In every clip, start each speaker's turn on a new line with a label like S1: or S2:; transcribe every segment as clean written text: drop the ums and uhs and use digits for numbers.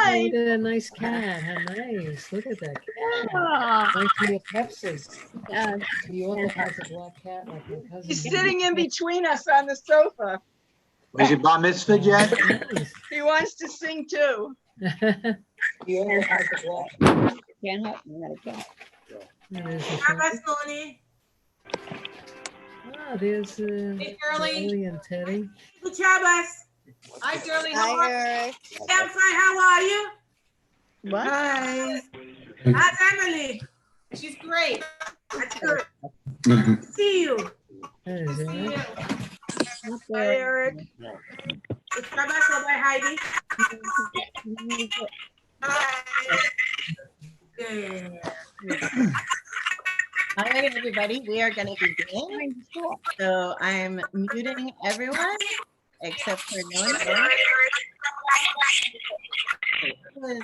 S1: Hi.
S2: Look at that nice cat. How nice. Look at that cat.
S1: Aw.
S2: Nice little Pepsi.
S1: Yeah.
S2: He also has a black cat like my cousin.
S3: He's sitting in between us on the sofa.
S4: Was your bar mitzvah yet?
S2: Nice.
S3: He wants to sing too.
S2: He also has a black.
S1: Can't help me, I got a cat.
S2: There's a
S5: Shabbos, Tony.
S2: Ah, there's
S5: Hey, Shirley.
S2: Charlie and Teddy.
S5: Good Shabbos. Hi, Shirley. How are you?
S6: Eric.
S5: I'm fine. How are you?
S1: What?
S3: Hi.
S5: How's Emily? She's great. That's good. Good to see you.
S2: That is
S5: Good to see you.
S2: it.
S1: Up
S3: Hi,
S1: there.
S3: Eric.
S5: Good Shabbos. Bye, Heidi. Yeah.
S6: All right, everybody, we are going to begin. So I'm muting everyone except for Nona. Who is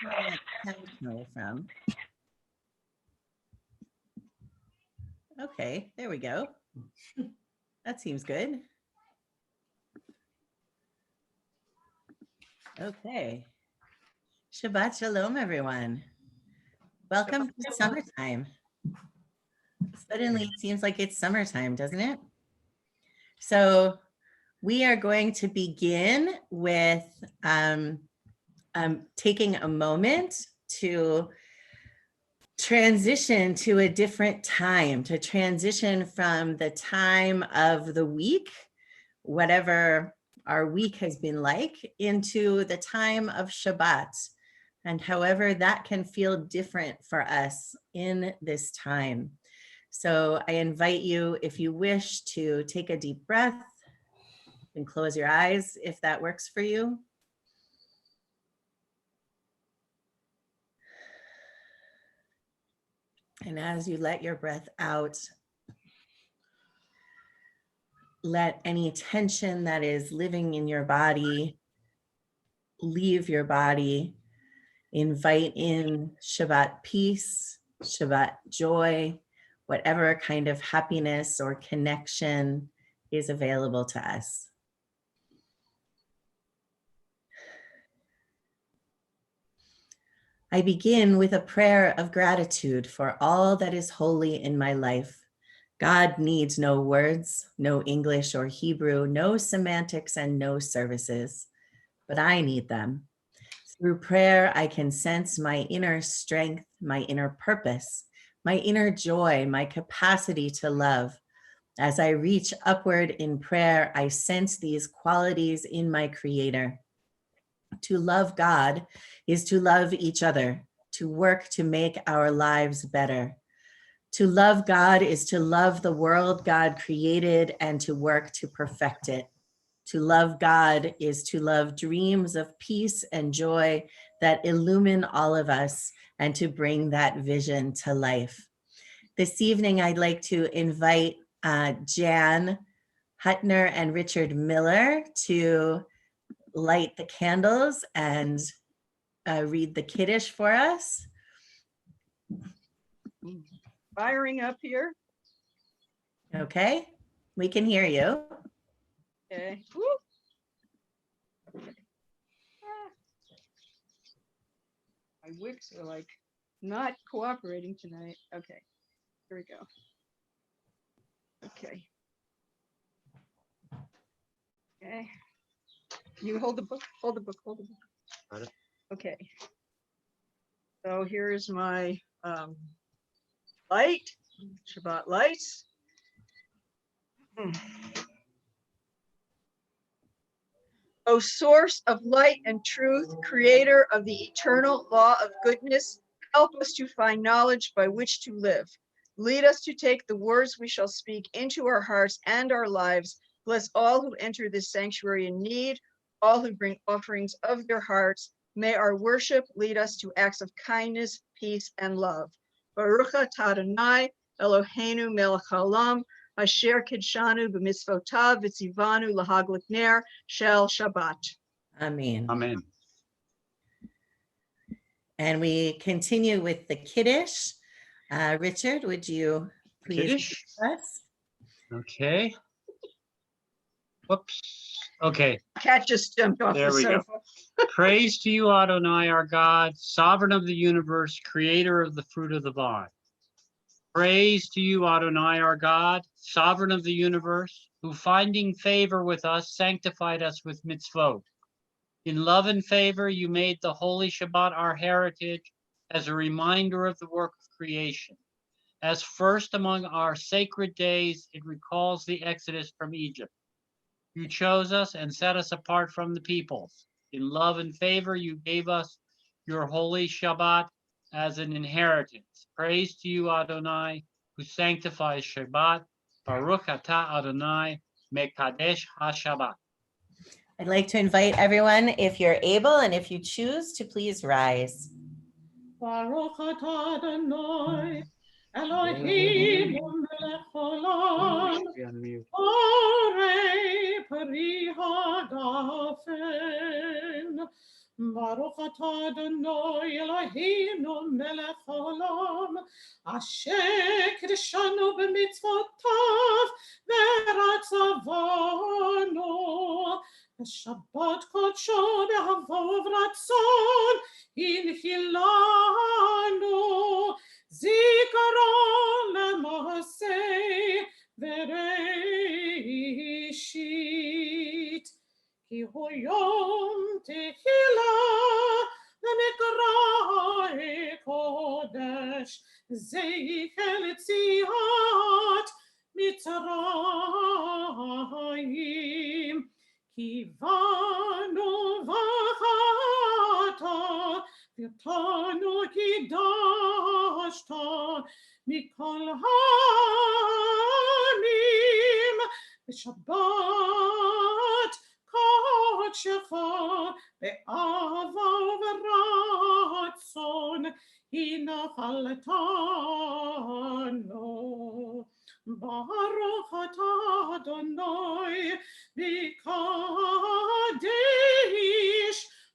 S6: that sound coming from? Okay, there we go. That seems good. Okay. Shabbat Shalom, everyone. Welcome to summertime. Suddenly it seems like it's summertime, doesn't it? So we are going to begin with taking a moment to transition to a different time, to transition from the time of the week, whatever our week has been like, into the time of Shabbat. And however that can feel different for us in this time. So I invite you, if you wish, to take a deep breath and close your eyes if that works for you. And as you let your breath out, let any tension that is living in your body leave your body. Invite in Shabbat peace, Shabbat joy, whatever kind of happiness or connection is available to us. I begin with a prayer of gratitude for all that is holy in my life. God needs no words, no English or Hebrew, no semantics and no services, but I need them. Through prayer, I can sense my inner strength, my inner purpose, my inner joy, my capacity to love. As I reach upward in prayer, I sense these qualities in my Creator. To love God is to love each other, to work to make our lives better. To love God is to love the world God created and to work to perfect it. To love God is to love dreams of peace and joy that illumine all of us and to bring that vision to life. This evening, I'd like to invite Jan Hutner and Richard Miller to light the candles and read the Kiddush for us.
S3: Firing up here.
S6: Okay, we can hear you.
S3: Okay. Woo. Okay. My wicks are like not cooperating tonight. Okay, here we go. Okay. Okay. You hold the book, hold the book, hold the book.
S4: Got it.
S3: Okay. So here's my light, Shabbat lights. O source of light and truth, creator of the eternal law of goodness, help us to find knowledge by which to live. Lead us to take the words we shall speak into our hearts and our lives. Bless all who enter this sanctuary in need, all who bring offerings of their hearts. May our worship lead us to acts of kindness, peace, and love. Baruch atah Adonai, Eloheinu melech haolam, asher kidshanu b'mitzvotav v'tzivanu lahaglik ner shel Shabbat.
S6: Amen.
S4: Amen.
S6: And we continue with the Kiddush. Richard, would you please
S4: Kiddush?
S6: read us?
S4: Okay.
S7: Whoops. Okay.
S3: Cat just jumped off
S7: There
S3: the
S7: we go.
S3: sofa.
S7: Praise to you, Adonai, our God, sovereign of the universe, creator of the fruit of the vine. Praise to you, Adonai, our God, sovereign of the universe, who finding favor with us, sanctified us with mitzvot. In love and favor, you made the holy Shabbat our heritage as a reminder of the work of creation. As first among our sacred days, it recalls the exodus from Egypt. You chose us and set us apart from the peoples. In love and favor, you gave us your holy Shabbat as an inheritance. Praise to you, Adonai, who sanctifies Shabbat. Baruch atah Adonai, mekadesh ha-Shabbat.
S6: I'd like to invite everyone, if you're able and if you choose, to please rise.
S5: Baruch atah Adonai, Elohim melech olam, borei peri hadafen. Baruch atah Adonai, Eloheinu melech olam, asher kidshanu b'mitzvotav v'ratzavanu. Shabbat kodsho behavov ratzon inhilanu zikaron lemahaseh vereishit ki hu yom tehillah lemikra kodesh zeichel tziat mitzrayim Kivanu v'chata, v'tanu kidashta, mikol ha'amim, v'shabbat kodshecha, ve'ava v'ratzon, hinachaltanu. Baruch atah Adonai b'kadesh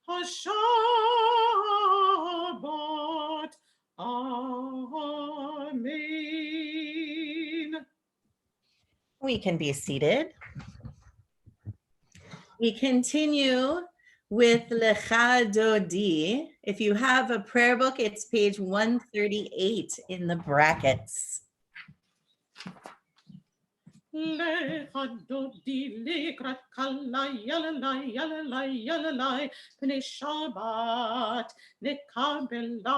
S5: ha-Shabbat. Amen.
S6: We can be seated. We continue with Lecha Dodi. If you have a prayer book, it's page 138 in the brackets.
S5: Lecha dodi likrat kala yalalai yalalai yalalai pnei Shabbat nekabela.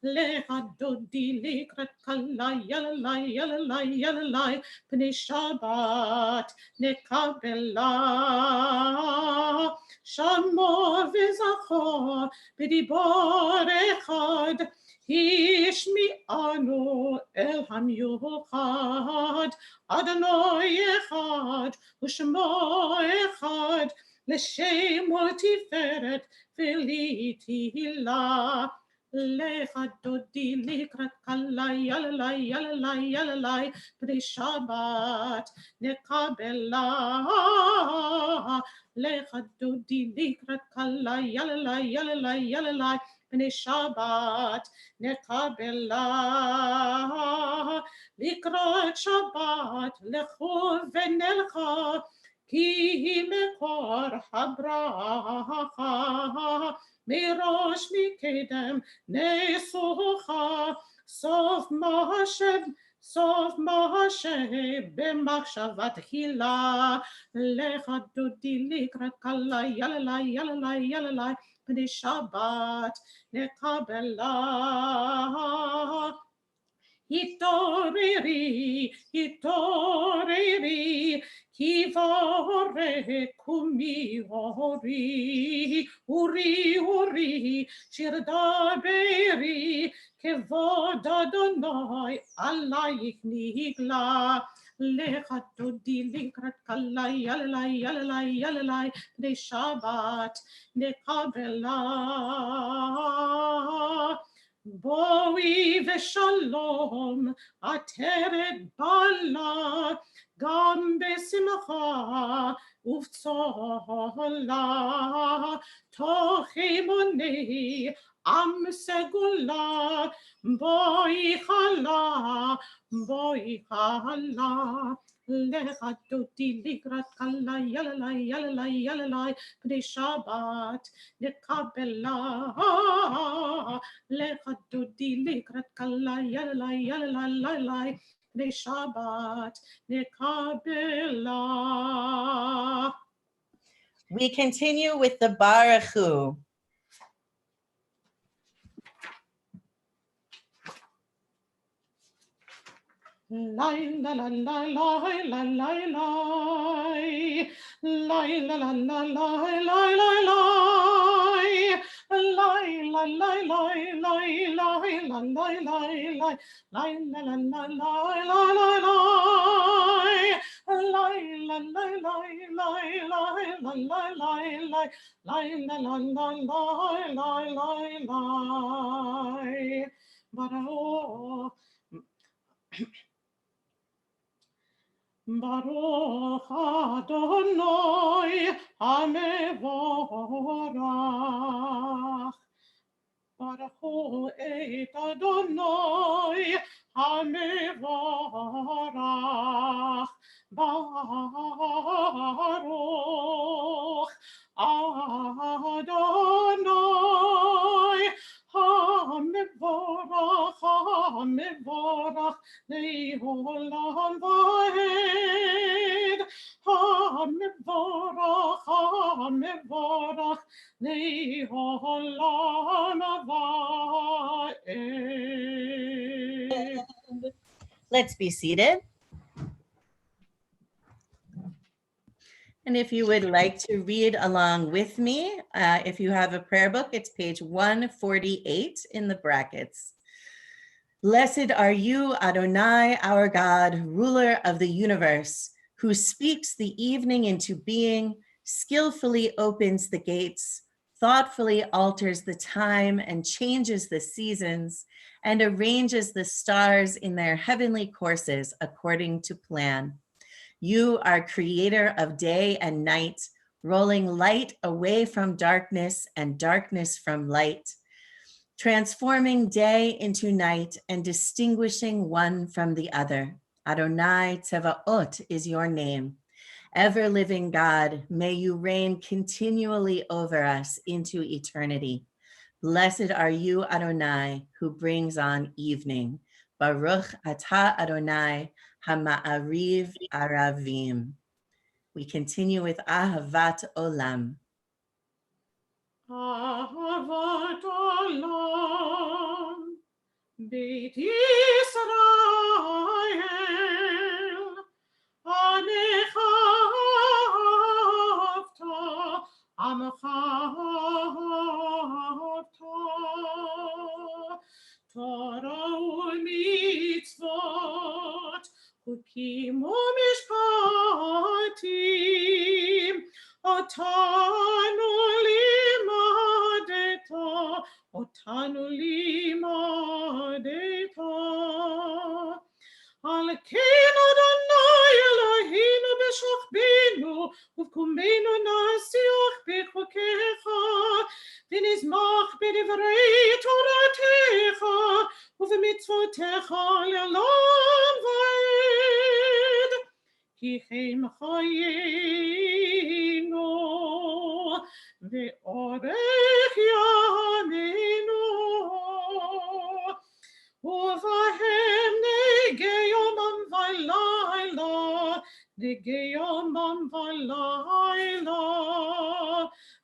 S5: Lecha dodi likrat kala yalalai yalalai yalalai pnei Shabbat nekabela. Shamor v'zachor b'dibor echad. Ishmi'anu el hamyuchad, Adonai echad, u'shemo echad, l'shem u'tiferet v'litihila. Lecha dodi likrat kalai yalalai yalalai yalalai b'nei Shabbat nekabela. Lecha dodi likrat kalai yalalai yalalai yalalai b'nei Shabbat nekabela. Likrot Shabbat lechu v'nelcha ki mekor habracha mirosh mikedem nesucha sof mahashem b'machshavat hila. Lecha dodi likrat kalai yalalai yalalai yalalai b'nei Shabbat nekabela. Hitoriri, hitoriri, kivore kumi hori, uri, uri, shirdaberi, kevod Adonai, alayich nigla. Lecha dodi likrat kalai yalalai yalalai yalalai b'nei Shabbat nekabela. Boi v'shalom ateret bala gam besimcha uvtzola tochimoni am segula boi chala Lecha dodi ligrat kala yalalai yalalai yalalai B'nei Shabbat nekabela. Lecha dodi ligrat kala yalalai yalalai B'nei Shabbat nekabela.
S6: We continue with the Baruch Hu.
S5: Lai la la la lai la la lai lai la la la lai lai lai lai lai la lai lai lai lai la lai lai lai lai la la la lai lai lai lai lai la lai lai lai lai la lai lai lai lai la la la lai lai lai lai Baruch Baruch Adonai HaMevorach. Baruch et Adonai HaMevorach. Baruch Adonai HaMevorach HaMevorach Le'olam va'ed. HaMevorach HaMevorach Le'olam va'ed.
S6: Let's be seated. And if you would like to read along with me, if you have a prayer book, it's page 148 in the brackets. Blessed are you, Adonai, our God, ruler of the universe, who speaks the evening into being, skillfully opens the gates, thoughtfully alters the time and changes the seasons, and arranges the stars in their heavenly courses according to plan. You are creator of day and night, rolling light away from darkness and darkness from light, transforming day into night and distinguishing one from the other. Adonai Tzevaot is your name. Ever-living God, may you reign continually over us into eternity. Blessed are you, Adonai, who brings on evening. Baruch atah Adonai, Hama'ariv Aravim. We continue with Ahavat Olam.
S5: Ahavat Olam Beit Yisrael Anecha Ahavta Amecha Ahavta Torah u'mitzvot Chukim u'mishpatim Otanu limadeta Al ken Adonai Eloheinu b'shachbenu Uvkumenu nasiach b'chokecha V'nizmach b'divrei Toratecha Uv'mitzvotecha le'olam va'ed Ki chem chayenu Ve'orech yameinu Uvahem negei yomam v'layla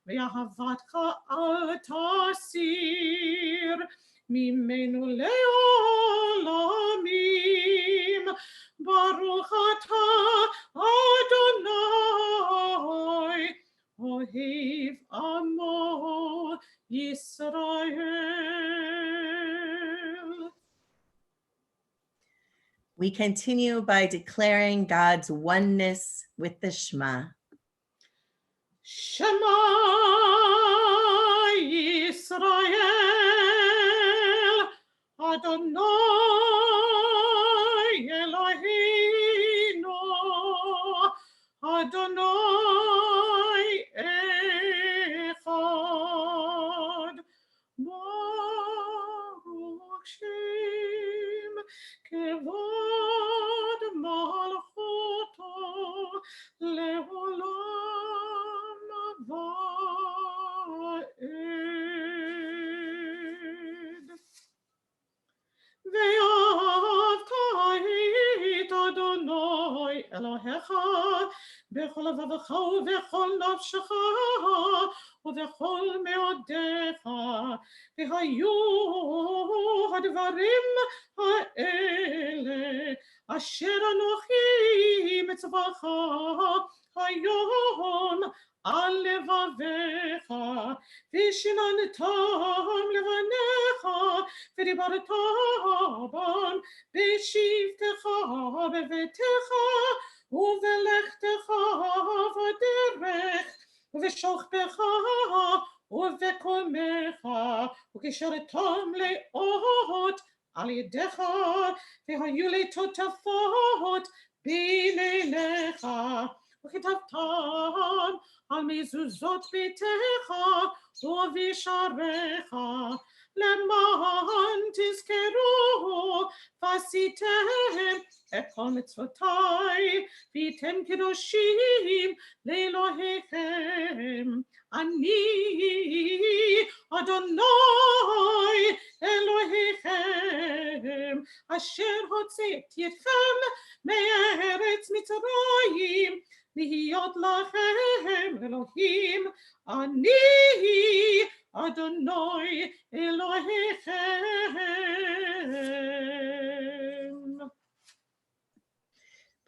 S5: Ve'ahavatcha al tasir Mimenu le'olamim Baruch atah Adonai Ohev Amo Yisrael.
S6: We continue by declaring God's oneness with the Shema.
S5: Shema Yisrael Adonai Eloheinu Adonai Echad Baruch Shem Kevod Malchuto אלוהיך בכל לבבך ובכל נפשך ובכל מאודיך, והיו הדברים האלה אשר אנוכי מצווך היום על לבביך, ושיננתם לבניך, ודיברת בם בשבתך בביתך, ובלכתך בדרך, ובשוכבך ובקומך, וקשרתם לאות על ידיך, והיו לטוטפות בין עיניך, וכתבתם על מזוזות ביתך ובשעריך, למען תזכרו ועשיתם את כל מצוותיי, והייתם קדושים לאלוהיכם. אני אדוני אלוהיכם, אשר הוצאתי אתכם מארץ מצרים, להיות לכם אלוהים. אני אדוני אלוהיכם.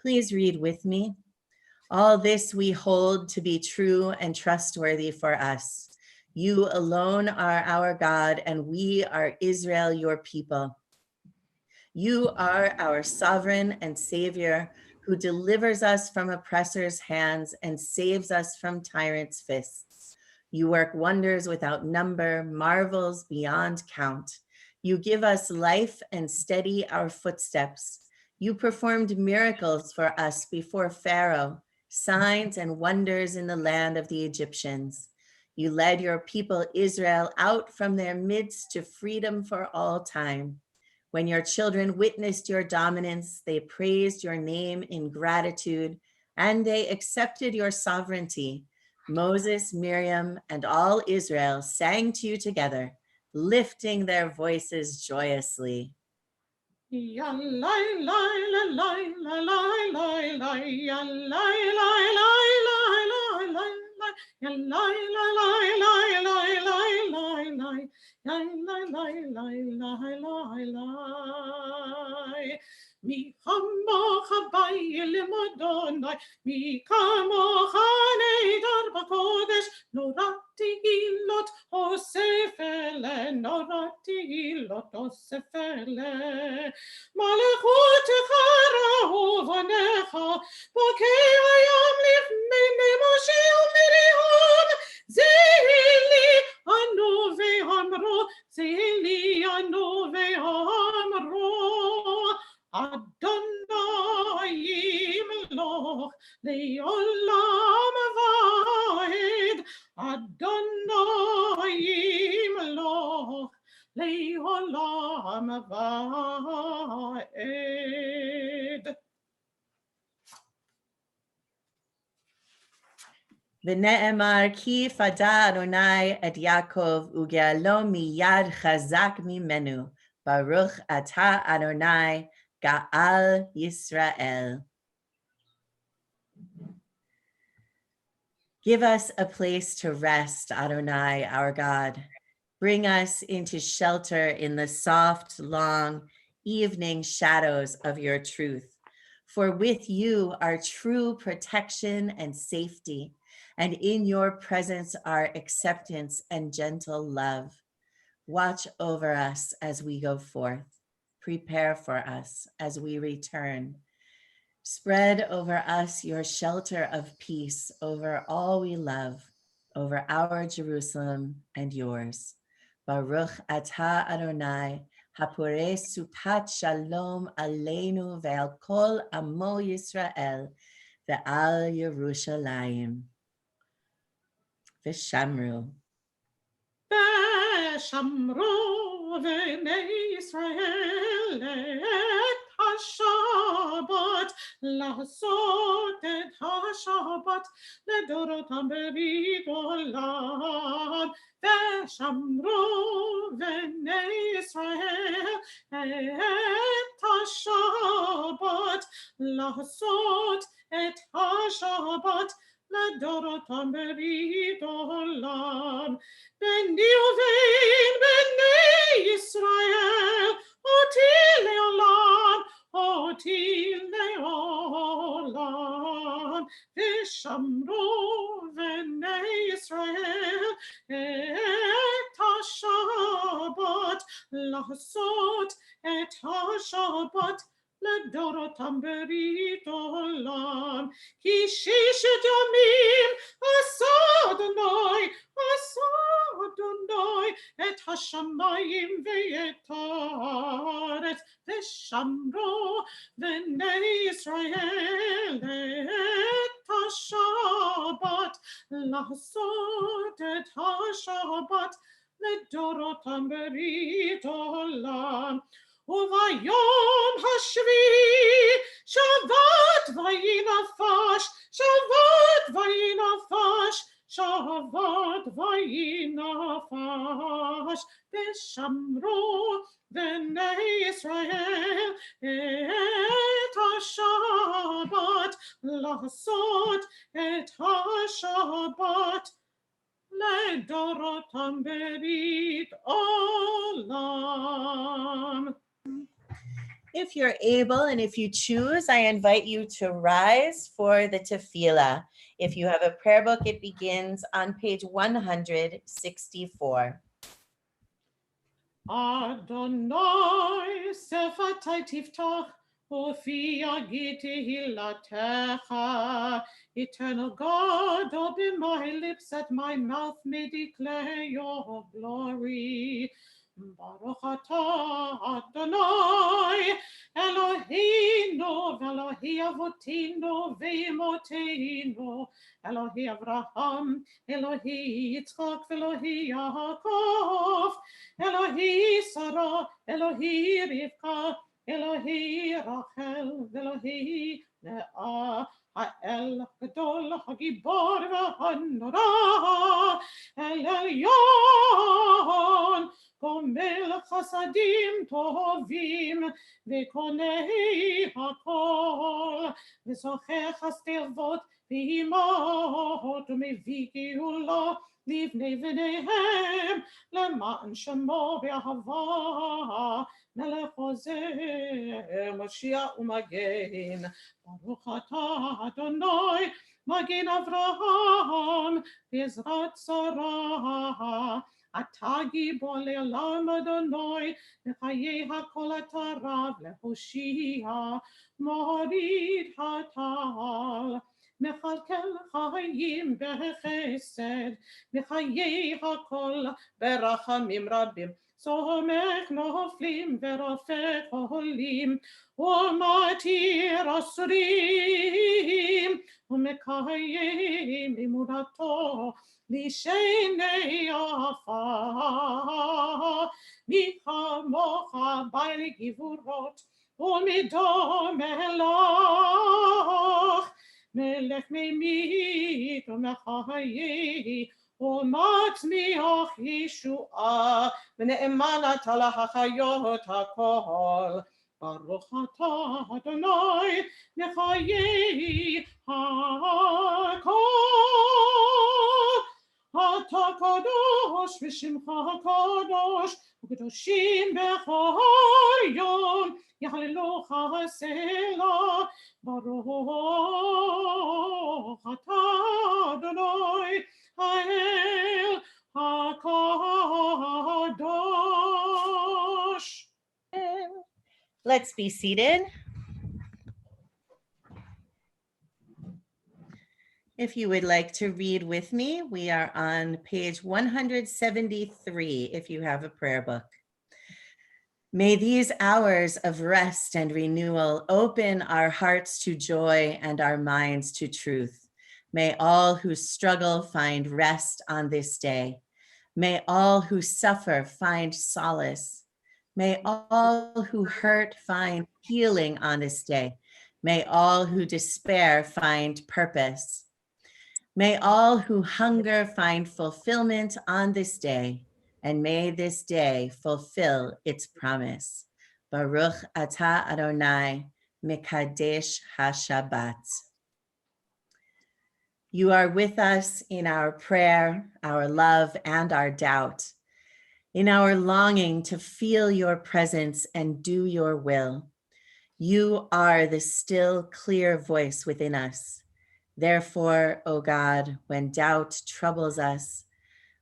S6: Please read with me. All this we hold to be true and trustworthy for us. You alone are our God, and we are Israel, your people. You are our sovereign and Savior, who delivers us from oppressors' hands and saves us from tyrants' fists. You work wonders without number, marvels beyond count. You give us life and steady our footsteps. You performed miracles for us before Pharaoh, signs and wonders in the land of the Egyptians. You led your people Israel out from their midst to freedom for all time. When your children witnessed your dominance, they praised your name in gratitude, and they accepted your sovereignty. Moses, Miriam, and all Israel sang to you together, lifting their voices joyously.
S5: מי כמוך בעילם אדוני, מי כמוך נהדר בקודש, נורא תהילות אוסף אלה, נורא תהילות אוסף אלה. מלכותך ראו בניך, בוקע היום לפני משה ומרים, זילי אנו ואמרו, זילי אנו ואמרו, אדוני ימלוך לעולם ועד, אדוני ימלוך לעולם ועד.
S6: ונאמר כי פדה אדוני את יעקב וגאלו מיד חזק ממנו. ברוך אתה אדוני גאל Yisrael. Give us a place to rest, Adonai, our God. Bring us into shelter in the soft, long evening shadows of your truth. For with you are true protection and safety, and in your presence are acceptance and gentle love. Watch over us as we go forth. Prepare for us as we return. Spread over us your shelter of peace over all we love, over our Jerusalem and yours. Baruch atah Adonai, hapore supat shalom aleinu ve'al kol amo Yisrael ve'al Yerushalayim. V'shamru.
S5: ושמרו בני ישראל את השבת, לעשות את השבת לדורותם בבית עולם. ושמרו בני ישראל את השבת, לעשות את השבת לדורותם ברית עולם. ביני ובין בני ישראל, אותי לעולם, אותי לעולם. ושמרו בני ישראל את השבת, לעשות את השבת לדורותם ברית עולם. כי ששת ימים עשה אדוני את השמיים ואת הארץ, ושמרו בני ישראל את השבת, לעשות את השבת לדורותם ברית עולם. וביום השביעי שבת ויהי נפש, שבת ויהי נפש, שבת ויהי נפש. ושמרו בני ישראל את השבת, לעשות את השבת לדורותם ברית עולם.
S6: If you're able and if you choose, I invite you to rise for the tefillah. If you have a prayer book, it begins on page 164.
S5: Adonai sefatai tiftach, ufi yagid tehillatech. Eternal God, open my lips, at my mouth may declare your glory. Baruch atah Adonai Eloheinu v'Elohi Avotinu v'Imoteinu, Elohi Avraham, Elohi Yitzchak v'Elohi Yaakov, Elohi Sarah, Elohi Rivka, Elohi Rachel v'Elohi Leah. האל הגדול, הגיבור והנורא, אל עליון, גומל חסדים טובים, וקונה הכל, וזוכה חסדות ואימהות, ומביא גאולה לבני בניהם, למען שמו באהבה, מלך עוזר, משיח ומגן. ברוך אתה אדוני, מגן אברהם, בעזרת שרה. אתה גיבור לעולם אדוני, בחיי הכל אתה רב להושיע, מוריד הטל. מכלכל חיים בחסד, בחיי הכל ברחמים רבים. סומך נופלים ורופא חולים, ומתיר אסורים, ומקיים אמונתו לשני עפר. מי כמוך בעל גבורות, ומדום מלך, מלך ממית ומחיה, ומצמיח ישועה, ונאמן אתה להחיות הכל. ברוך אתה אדוני לחיי הכל. אתה קדוש ושמך קדוש, וקדושים בכל יום יהללוך סלה. ברוך אתה אדוני האל הקדוש.
S6: Let's be seated. If you would like to read with me, we are on page 173 if you have a prayer book. May these hours of rest and renewal open our hearts to joy and our minds to truth. May all who struggle find rest on this day. May all who suffer find solace. May all who hurt find healing on this day. May all who despair find purpose. May all who hunger find fulfillment on this day, and may this day fulfill its promise. Baruch atah Adonai, Mekadesh HaShabbat. You are with us in our prayer, our love, and our doubt, in our longing to feel your presence and do your will. You are the still, clear voice within us. Therefore, O God, when doubt troubles us,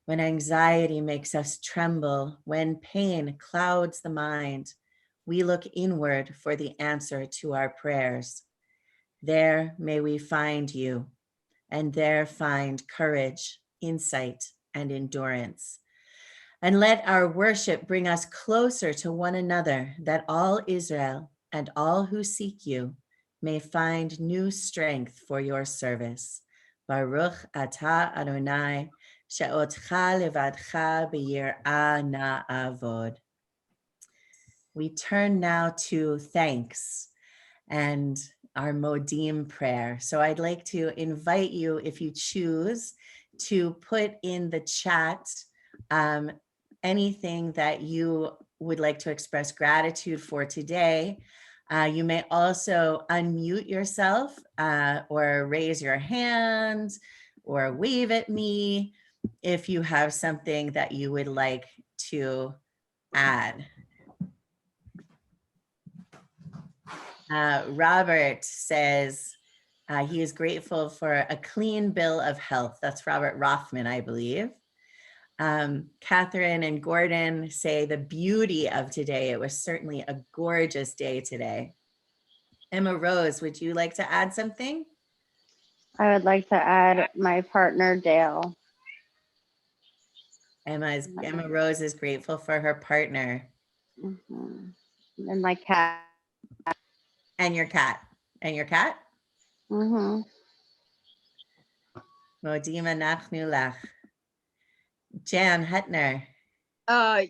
S6: when anxiety makes us tremble, when pain clouds the mind, we look inward for the answer to our prayers. There may we find you, and there find courage, insight, and endurance. And let our worship bring us closer to one another, that all Israel and all who seek you may find new strength for your service. Baruch atah Adonai, she'otcha levadcha b'yir'ah na'avod. We turn now to thanks and our Modim prayer. So I'd like to invite you, if you choose, to put in the chat anything that you would like to express gratitude for today. You may also unmute yourself or raise your hand or wave at me if you have something that you would like to add. Robert says he is grateful for a clean bill of health. That's Robert Rothman, I believe. Catherine and Gordon say the beauty of today. It was certainly a gorgeous day today. Emma Rose, would you like to add something?
S1: I would like to add my partner, Dale.
S6: Emma Rose is grateful for her partner.
S1: Mhm. And my cat.
S6: And your cat. And your cat?
S1: Mm-hmm.
S6: Modima nachnu lach. Jan Hutner.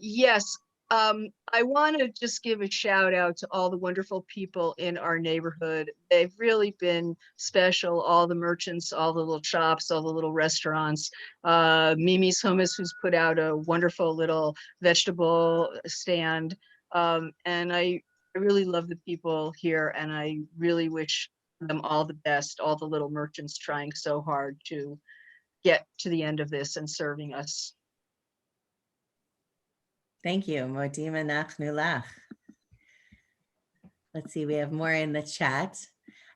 S3: Yes. I want to just give a shout out to all the wonderful people in our neighborhood. They've really been special. All the merchants, all the little shops, all the little restaurants. Mimi's Hummus, who's put out a wonderful little vegetable stand. And I really love the people here, and I really wish them all the best. All the little merchants trying so hard to get to the end of this and serving us.
S6: Thank you, Modima nachnu lach. Let's see, we have more in the chat.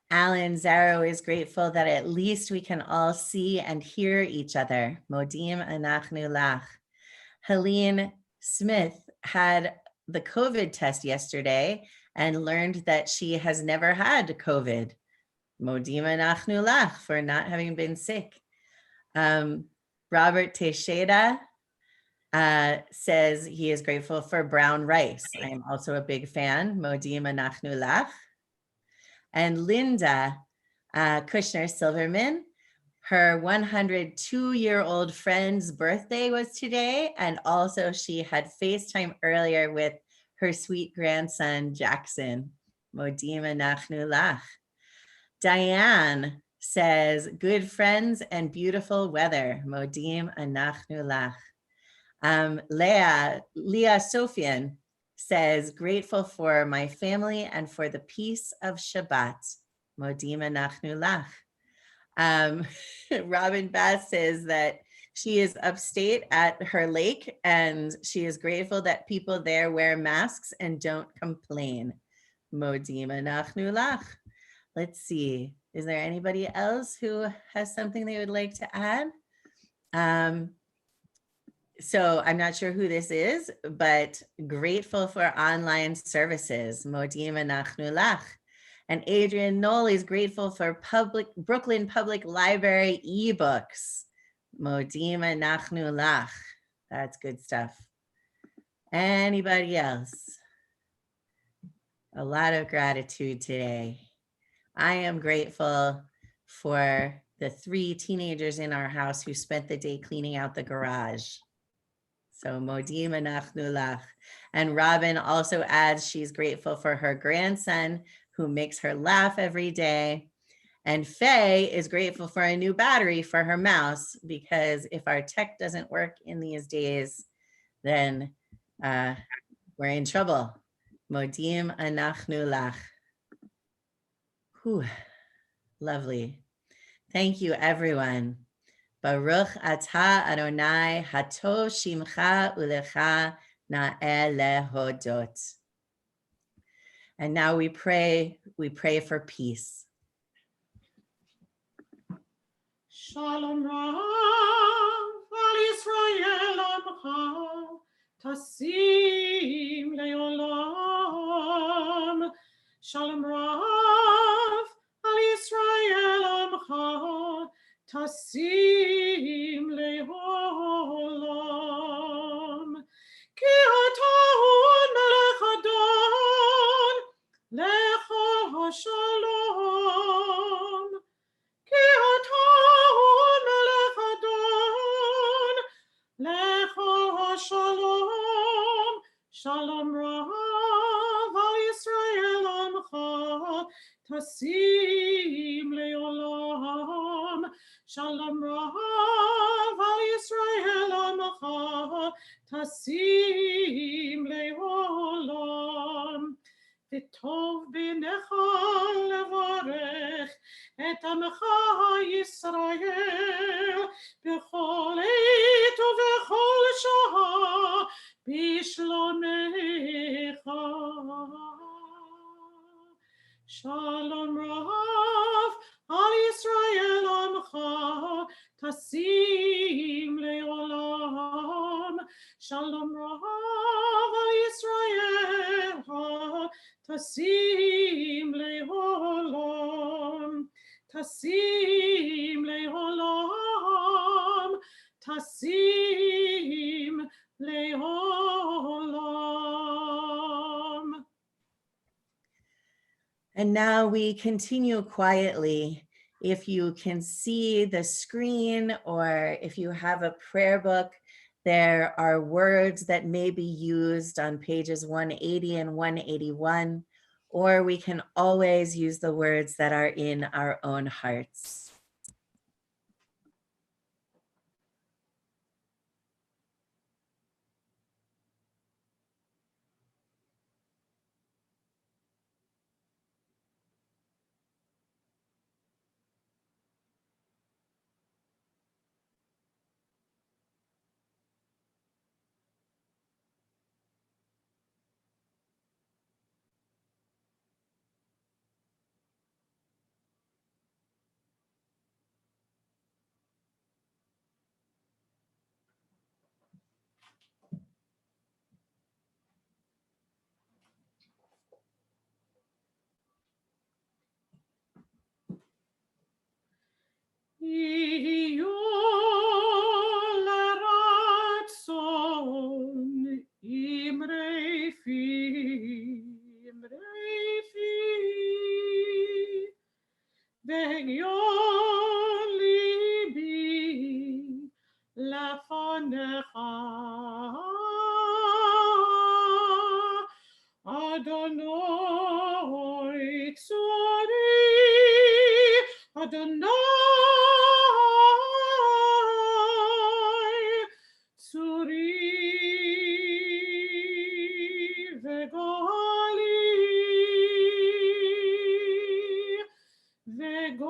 S6: Alan Zaro is grateful that at least we can all see and hear each other. Modim anachnu lach. Helene Smith had the COVID test yesterday and learned that she has never had COVID. Modim anachnu lach for not having been sick. Robert Teixeira says he is grateful for brown rice. I am also a big fan. Modim anachnu lach. And Linda Kushner Silverman, her 102-year-old friend's birthday was today. And also she had FaceTime earlier with her sweet grandson, Jackson. Modim anachnu lach. Diane says, good friends and beautiful weather. Modim anachnu lach. Leah Sofian says, grateful for my family and for the peace of Shabbat. Modim anachnu lach. Robin Bass says that she is upstate at her lake and she is grateful that people there wear masks and don't complain. Modim anachnu lach. Let's see, is there anybody else who has something they would like to add? So I'm not sure who this is, but grateful for online services. Modim anachnu lach. And Adrian Knoll is grateful for Brooklyn Public Library ebooks. Modim anachnu lach. That's good stuff. Anybody else? A lot of gratitude today. I am grateful for the 3 teenagers in our house who spent the day cleaning out the garage. So Modim anachnu lach. And Robin also adds she's grateful for her grandson who makes her laugh every day. And Faye is grateful for a new battery for her mouse because if our tech doesn't work in these days, then we're in trouble. Modim anachnu lach. Whew, lovely. Thank you, everyone. Baruch atah Adonai hato shimcha ulecha na'eh lehodot. And now we pray for peace.
S5: Shalom Rav al Yisrael Amcha Tasim Leolam. Shalom Rav al Yisrael Amcha Tasim Leolam. Ki atah melech Adon lechol hashalom. Ki atah melech Adon lechol hashalom. Shalom Rav al Yisrael Amcha Tasim Leolam. Shalom Rav al Yisrael Amcha Tasim Leolam. V'tov b'necha levarech et amcha Yisrael b'chol עת ובכל שעה b'shlomecha. Shalom Rav al Yisrael Amcha Tasim Leolam. Shalom Rav al Yisrael Tasim Leolam. Tasim Leolam. Tasim Leolam.
S6: And now we continue quietly. If you can see the screen or if you have a prayer book, there are words that may be used on pages 180 and 181, or we can always use the words that are in our own hearts.
S5: Adonai tzori, Adonai tzori v'gali v'gali.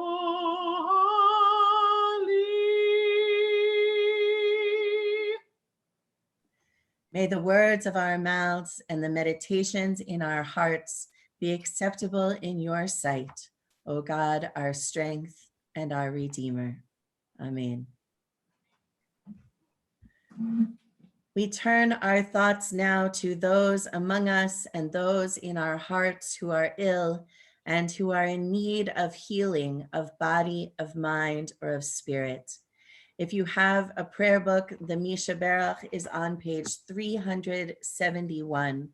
S6: May the words of our mouths and the meditations in our hearts be acceptable in your sight, O God, our strength and our Redeemer. Amen. We turn our thoughts now to those among us and those in our hearts who are ill and who are in need of healing of body, of mind, or of spirit. If you have a prayer book, the Misha Berach is on page 371.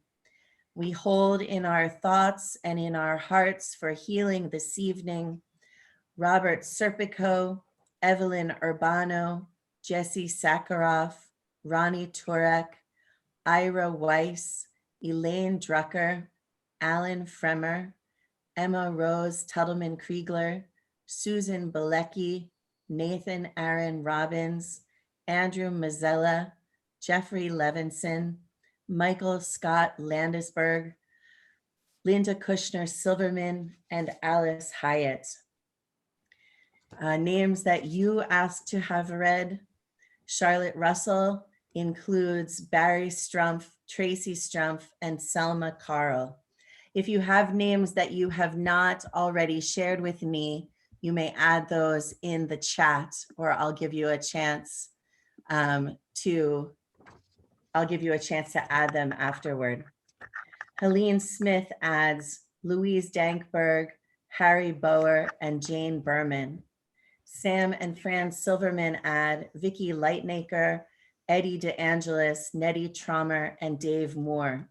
S6: We hold in our thoughts and in our hearts for healing this evening, Robert Serpico, Evelyn Urbano, Jesse Sakharov, Ronnie Turek, Ira Weiss, Elaine Drucker, Alan Fremer, Emma Rose Tuttleman-Kriegler, Susan Bilecki, Nathan Aaron Robbins, Andrew Mazzella, Jeffrey Levinson, Michael Scott Landisberg, Linda Kushner Silverman, and Alice Hyatt. Names that you asked to have read. Charlotte Russell includes Barry Strumpf, Tracy Strumpf, and Selma Carl. If you have names that you have not already shared with me, you may add those in the chat, or I'll give you a chance to add them afterward. Helene Smith adds Louise Dankberg, Harry Bower, and Jane Berman. Sam and Fran Silverman add Vicky Lightnaker, Eddie DeAngelis, Nettie Trommer, and Dave Moore.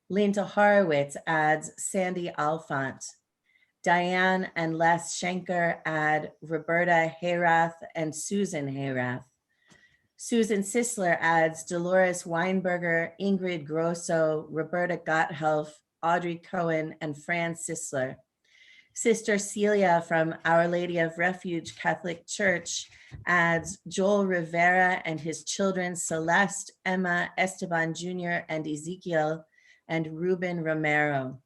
S6: Linda Horowitz adds Sandy Alfont. Diane and Les Schenker add Roberta Hayrath and Susan Hayrath. Susan Sisler adds Dolores Weinberger, Ingrid Grosso, Roberta Gotthelf, Audrey Cohen, and Fran Sisler. Sister Celia from Our Lady of Refuge Catholic Church adds Joel Rivera and his children Celeste, Emma, Esteban Jr., and Ezekiel, and Ruben Romero.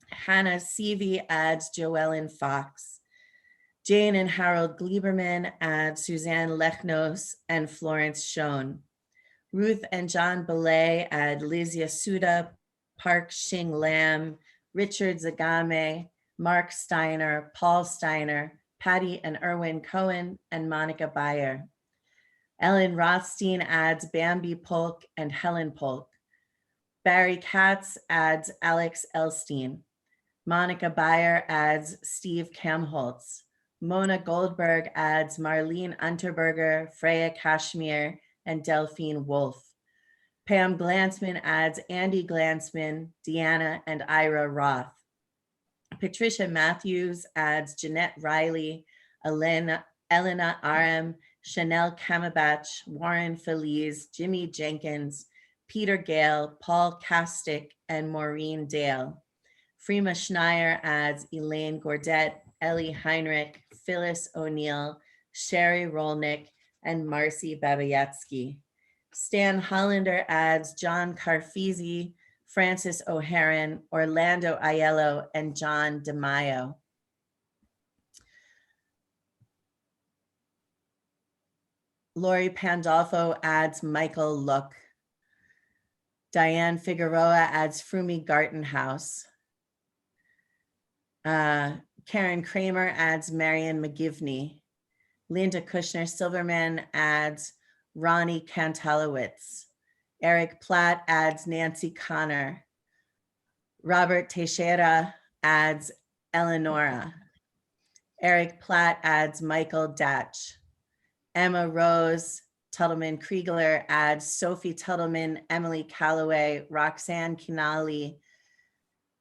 S6: Hannah Seavey adds Joellen Fox. Jane and Harold Gleiberman add Suzanne Lechnos and Florence Schoen. Ruth and John Belay add Liz Yasuda, Park Shing Lam, Richard Zagame, Mark Steiner, Paul Steiner, Patty and Erwin Cohen, and Monica Bayer. Ellen Rothstein adds Bambi Polk and Helen Polk. Barry Katz adds Alex Elstein. Monica Bayer adds Steve Kamholtz. Mona Goldberg adds Marlene Unterberger, Freya Kashmir, and Delphine Wolf. Pam Glansman adds Andy Glansman, Deanna, and Ira Roth. Patricia Matthews adds Jeanette Riley, Elena Aram, Chanel Kamabach, Warren Feliz, Jimmy Jenkins, Peter Gale, Paul Kastick, and Maureen Dale. Freema Schneier adds Elaine Gordet, Ellie Heinrich, Phyllis O'Neill, Sherry Rolnick, and Marcy Babayetsky. Stan Hollander adds John Carfisi, Francis O'Haron, Orlando Aiello, and John DeMaio. Lori Pandolfo adds Michael Look. Diane Figueroa adds Frumi Gartenhouse. Karen Kramer adds Marion McGivney. Linda Kushner Silverman adds Ronnie Kantalowitz. Eric Platt adds Nancy Connor. Robert Teixeira adds Eleonora. Eric Platt adds Michael Datch. Emma Rose Tuttleman Kriegler adds Sophie Tuttleman, Emily Calloway, Roxanne Kinali,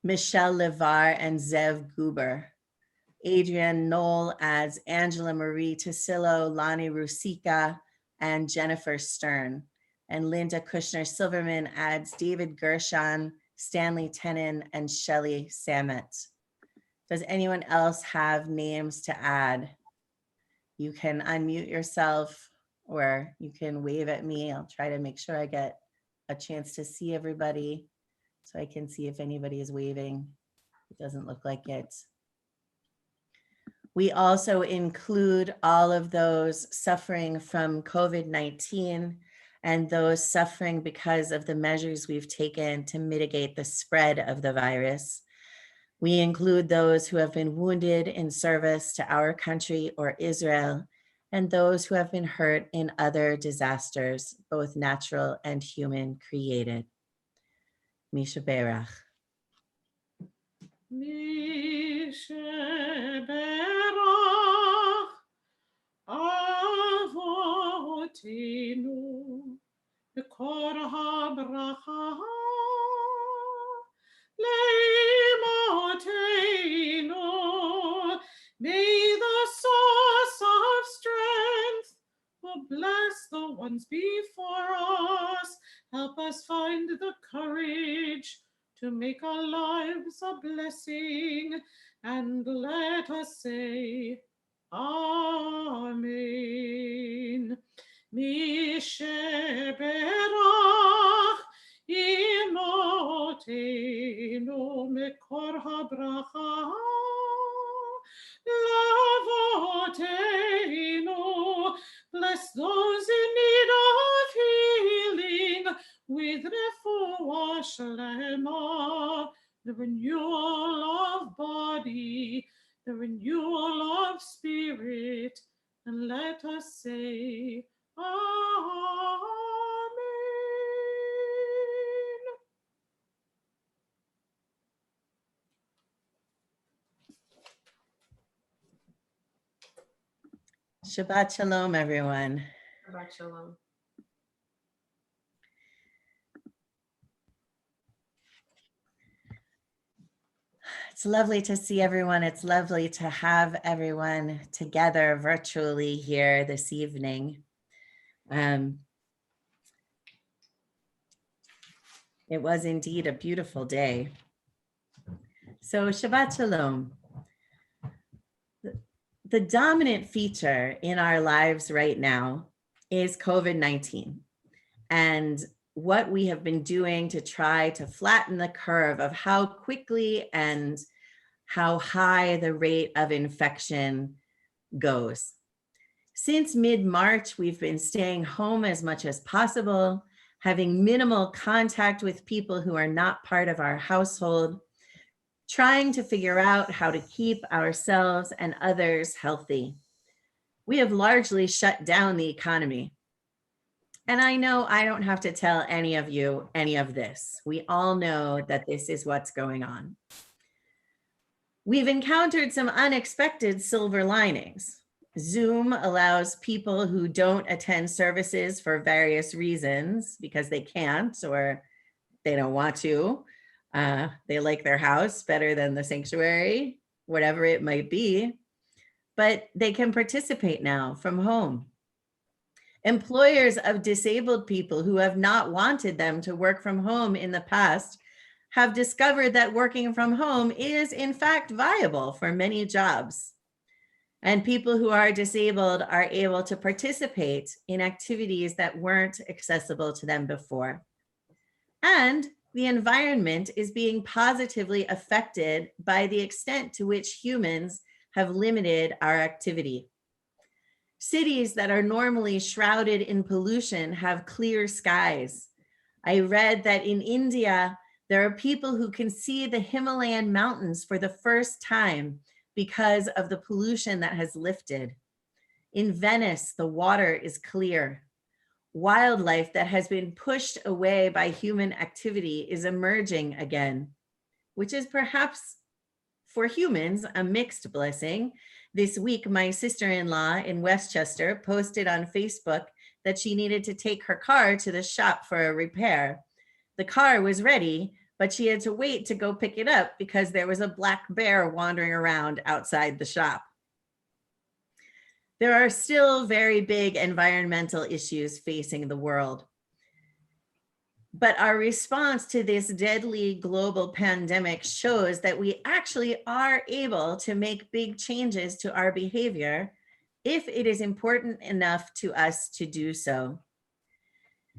S6: Michelle Levar, and Zev Guber. Adrienne Knoll adds Angela Marie Tasillo, Lonnie Rusika, and Jennifer Stern. And Linda Kushner Silverman adds David Gershon, Stanley Tenen, and Shelley Samet. Does anyone else have names to add? You can unmute yourself or you can wave at me. I'll try to make sure I get a chance to see everybody so I can see if anybody is waving. It doesn't look like it. We also include all of those suffering from COVID-19 and those suffering because of the measures we've taken to mitigate the spread of the virus. We include those who have been wounded in service to our country or Israel, and those who have been hurt in other disasters, both natural and human created. Misha Berach.
S5: Misha Berach Avotinu B'kor habracha Leimotenu. May the source of strength who bless the ones before us help us find the courage to make our lives a blessing, and let us say, Amen. Mishe berach imotenu mekor habracha lavotenu Shabbatenu. Bless those in need of healing with refuah shlema, the renewal of body, the renewal of spirit, and let us say, Amen.
S6: Shabbat shalom, everyone.
S8: Shabbat shalom.
S6: It's lovely to see everyone. It's lovely to have everyone together virtually here this evening. It was indeed a beautiful day. So Shabbat shalom. The dominant feature in our lives right now is COVID-19 and what we have been doing to try to flatten the curve of how quickly and how high the rate of infection goes. Since mid-March, we've been staying home as much as possible, having minimal contact with people who are not part of our household, trying to figure out how to keep ourselves and others healthy. We have largely shut down the economy. And I know I don't have to tell any of you any of this. We all know that this is what's going on. We've encountered some unexpected silver linings. Zoom allows people who don't attend services for various reasons because they can't or they don't want to. They like their house better than the sanctuary, whatever it might be, but they can participate now from home. Employers of disabled people who have not wanted them to work from home in the past have discovered that working from home is in fact viable for many jobs. And people who are disabled are able to participate in activities that weren't accessible to them before. And the environment is being positively affected by the extent to which humans have limited our activity. Cities that are normally shrouded in pollution have clear skies. I read that in India, there are people who can see the Himalayan mountains for the first time because of the pollution that has lifted. In Venice, the water is clear. Wildlife that has been pushed away by human activity is emerging again, which is perhaps for humans a mixed blessing. This week, my sister-in-law in Westchester posted on Facebook that she needed to take her car to the shop for a repair. The car was ready, but she had to wait to go pick it up because there was a black bear wandering around outside the shop. There are still very big environmental issues facing the world. But our response to this deadly global pandemic shows that we actually are able to make big changes to our behavior if it is important enough to us to do so.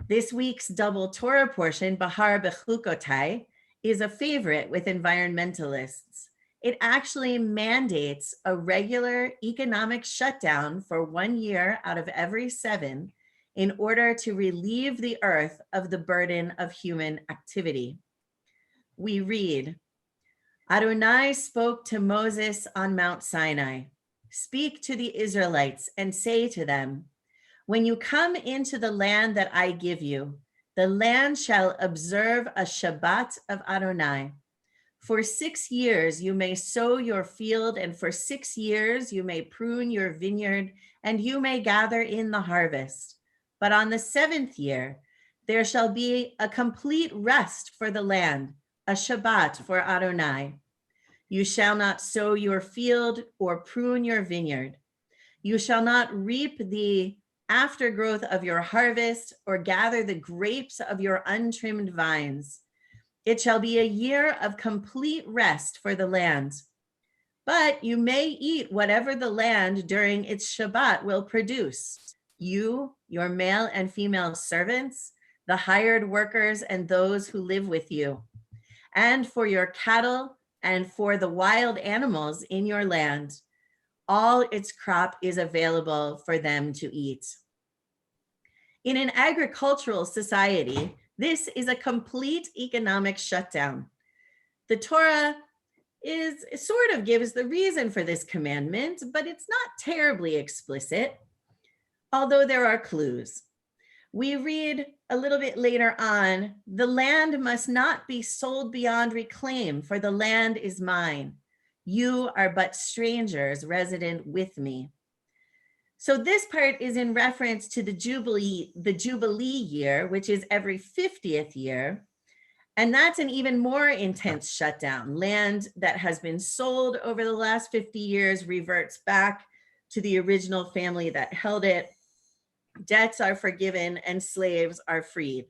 S6: This week's double Torah portion, Bahar Bechukotai, is a favorite with environmentalists. It actually mandates a regular economic shutdown for 1 year out of every 7 in order to relieve the earth of the burden of human activity. We read, Adonai spoke to Moses on Mount Sinai. Speak to the Israelites and say to them, when you come into the land that I give you, the land shall observe a Shabbat of Adonai. For 6 years you may sow your field, and for 6 years you may prune your vineyard, and you may gather in the harvest. But on the 7th year, there shall be a complete rest for the land, a Shabbat for Adonai. You shall not sow your field or prune your vineyard. You shall not reap the aftergrowth of your harvest or gather the grapes of your untrimmed vines. It shall be a year of complete rest for the land. But you may eat whatever the land during its Shabbat will produce. You, your male and female servants, the hired workers, and those who live with you, and for your cattle and for the wild animals in your land. all its crop is available for them to eat. In an agricultural society, this is a complete economic shutdown. The Torah sort of gives the reason for this commandment, but it's not terribly explicit, although there are clues. We read a little bit later on, the land must not be sold beyond reclaim, for the land is mine. You are but strangers resident with me. So this part is in reference to the Jubilee year, which is every 50th year. And that's an even more intense shutdown. Land that has been sold over the last 50 years reverts back to the original family that held it. Debts are forgiven and slaves are freed.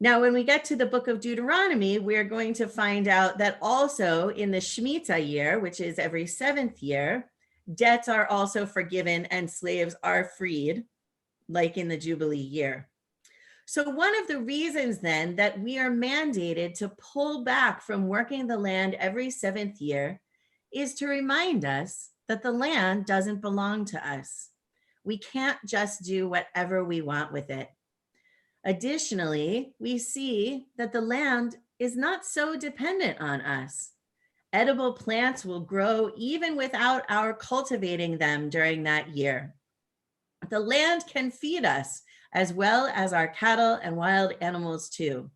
S6: Now, when we get to the book of Deuteronomy, we're going to find out that also in the Shemitah year, which is every 7th year, debts are also forgiven and slaves are freed, like in the Jubilee year. So one of the reasons then that we are mandated to pull back from working the land every 7th year is to remind us that the land doesn't belong to us. We can't just do whatever we want with it. Additionally, we see that the land is not so dependent on us. Edible plants will grow even without our cultivating them during that year. The land can feed us as well as our cattle and wild animals too.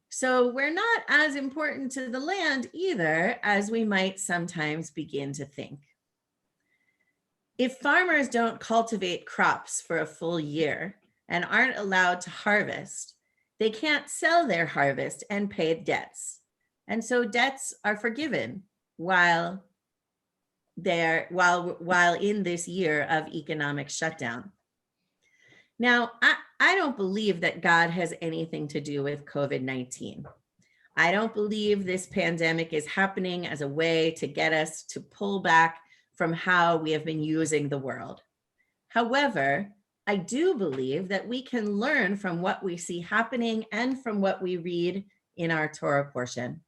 S6: So we're not as important to the land either as we might sometimes begin to think. If farmers don't cultivate crops for a full year and aren't allowed to harvest, they can't sell their harvest and pay debts. And so debts are forgiven while in this year of economic shutdown. Now, I don't believe that God has anything to do with COVID-19. I don't believe this pandemic is happening as a way to get us to pull back from how we have been using the world. However, I do believe that we can learn from what we see happening and from what we read in our Torah portion.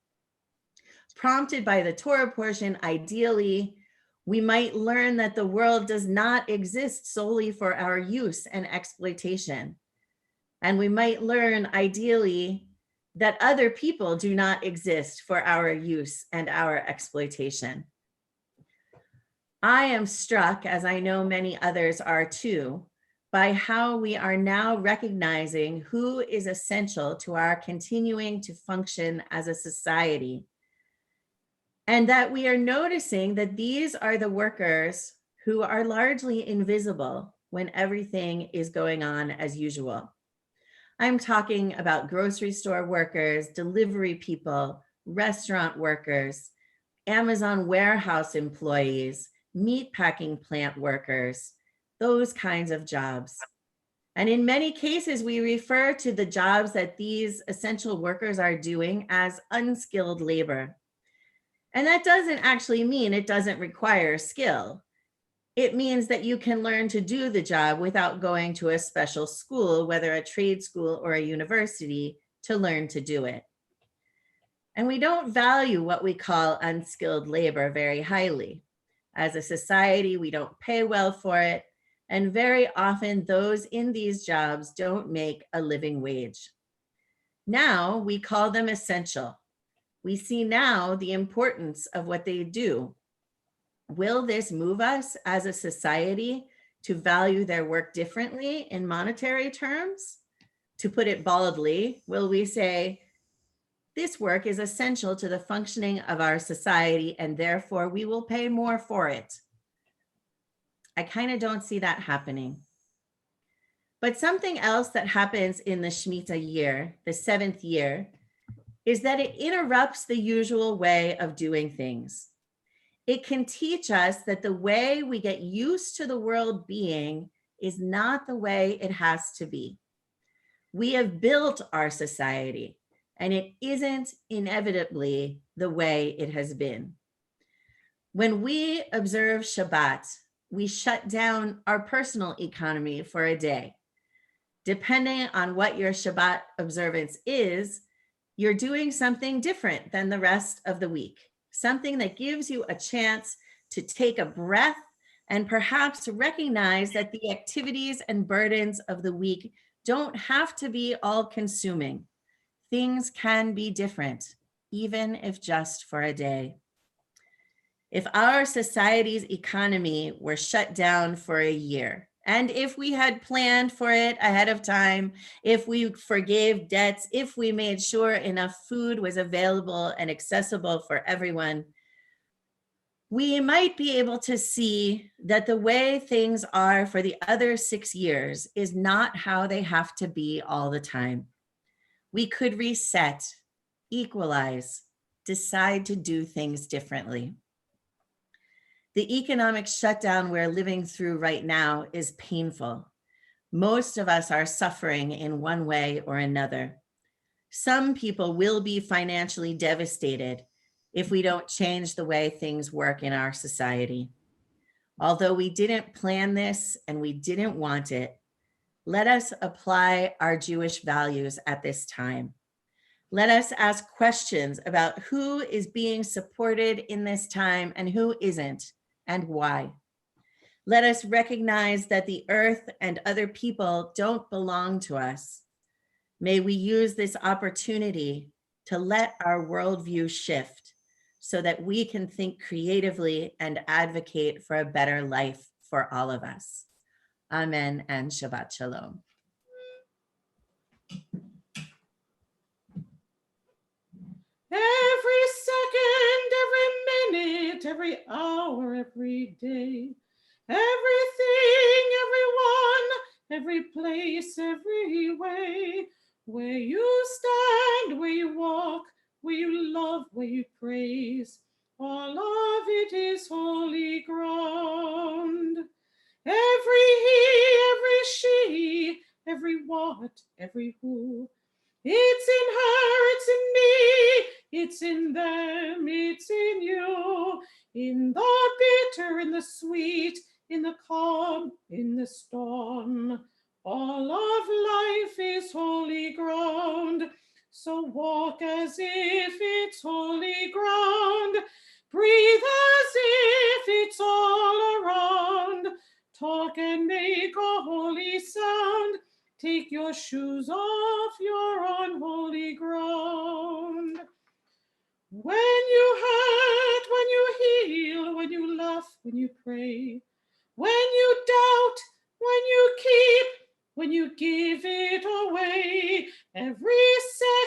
S6: Prompted by the Torah portion, ideally, we might learn that the world does not exist solely for our use and exploitation. And we might learn, ideally, that other people do not exist for our use and our exploitation. I am struck, as I know many others are too, by how we are now recognizing who is essential to our continuing to function as a society. And that we are noticing that these are the workers who are largely invisible when everything is going on as usual. I'm talking about grocery store workers, delivery people, restaurant workers, Amazon warehouse employees, meatpacking plant workers, those kinds of jobs. And in many cases, we refer to the jobs that these essential workers are doing as unskilled labor. And that doesn't actually mean it doesn't require skill. It means that you can learn to do the job without going to a special school, whether a trade school or a university, to learn to do it. And we don't value what we call unskilled labor very highly. As a society, we don't pay well for it. And very often those in these jobs don't make a living wage. Now we call them essential. We see now the importance of what they do. Will this move us as a society to value their work differently in monetary terms? To put it baldly, will we say, this work is essential to the functioning of our society and therefore we will pay more for it? I kind of don't see that happening. But something else that happens in the Shemitah year, the 7th year, is that it interrupts the usual way of doing things. It can teach us that the way we get used to the world being is not the way it has to be. We have built our society, and it isn't inevitably the way it has been. When we observe Shabbat, we shut down our personal economy for a day. Depending on what your Shabbat observance is, you're doing something different than the rest of the week, something that gives you a chance to take a breath and perhaps recognize that the activities and burdens of the week don't have to be all-consuming. Things can be different, even if just for a day. If our society's economy were shut down for a year, and if we had planned for it ahead of time, if we forgave debts, if we made sure enough food was available and accessible for everyone, we might be able to see that the way things are for the other 6 years is not how they have to be all the time. We could reset, equalize, decide to do things differently. The economic shutdown we're living through right now is painful. Most of us are suffering in one way or another. Some people will be financially devastated if we don't change the way things work in our society. Although we didn't plan this and we didn't want it, let us apply our Jewish values at this time. Let us ask questions about who is being supported in this time and who isn't, and why. Let us recognize that the earth and other people don't belong to us. May we use this opportunity to let our worldview shift so that we can think creatively and advocate for a better life for all of us. Amen and Shabbat Shalom.
S5: Every second, every minute, every hour, every day, everything, everyone, every place, every way, where you stand, where you walk, where you love, where you praise, all of it is holy ground. Every he, every she, every what, every who, it's in her, it's in me, it's in them, it's in you, in the bitter, in the sweet, in the calm, in the storm. All of life is holy ground, so walk as if it's holy ground. Breathe as if it's all around. Talk and make a holy sound. Take your shoes off, you're on holy ground. When you hurt, when you heal, when you laugh, when you pray, when you doubt, when you keep, when you give it away, every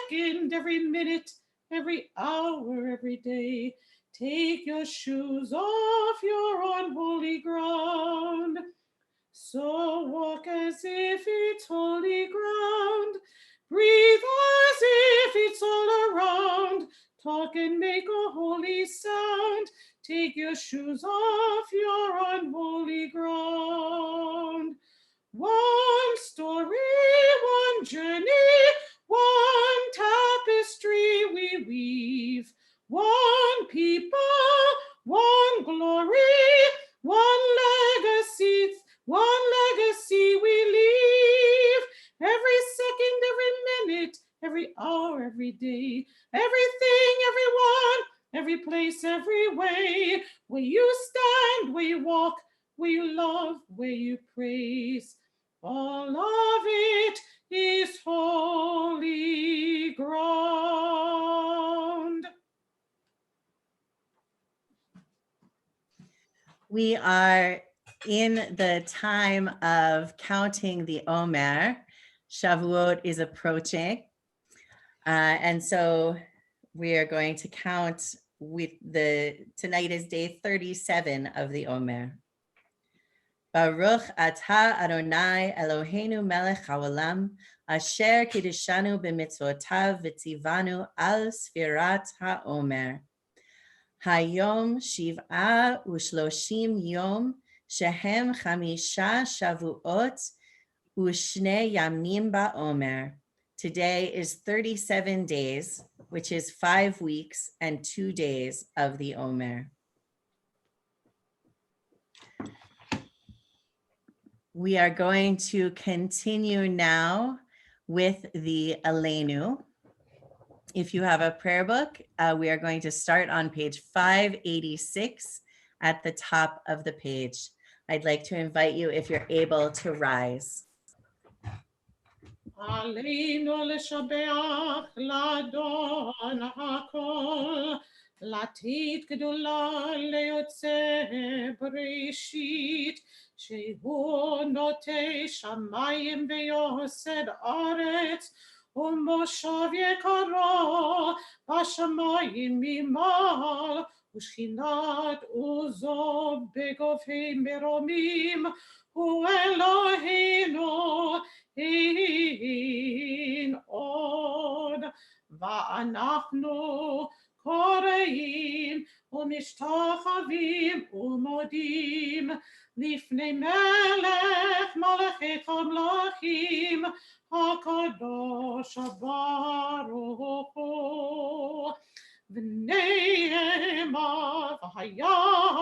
S5: second, every minute, every hour, every day, take your shoes off, you're on holy ground. So walk as if it's holy ground. Breathe as if it's all around. Talk and make a holy sound. Take your shoes off, you're on holy ground. One story, one journey, one tapestry we weave. One people, one glory, one legacy we leave. Every second, every minute, every hour, every day, everything, everyone, every place, every way, where you stand, where you walk, where you love, where you praise. All of it is holy ground.
S6: We are in the time of counting the Omer. Shavuot is approaching. And so we are going to count with tonight is day 37 of the Omer. Baruch atah Adonai Eloheinu melech haolam, asher kiddushanu b'mitzvotav v'tzivanu al sfirat haomer. Hayom shiv'a u'shloshim yom, shehem chamisha shavuot u'shnei yamim ba'omer. Today is 37 days, which is 5 weeks and 2 days of the Omer. We are going to continue now with the Aleinu. If you have a prayer book, we are going to start on page 586 at the top of the page. I'd like to invite you, if you're able, to rise.
S5: עלינו לשבח לאדון הכל, לתת גדולה ליוצא בראשית, שהוא נוטה שמיים ויוסד ארץ, ומושב יקרו בשמיים ממעל, ושכינת עוזו בגופי מרומים, הוא אלוהינו אין עוד. ואנחנו קוראים ומשתחווים ומודים לפני מלך מלכי המלכים, הקדוש ברוך הוא. ונאמר והיה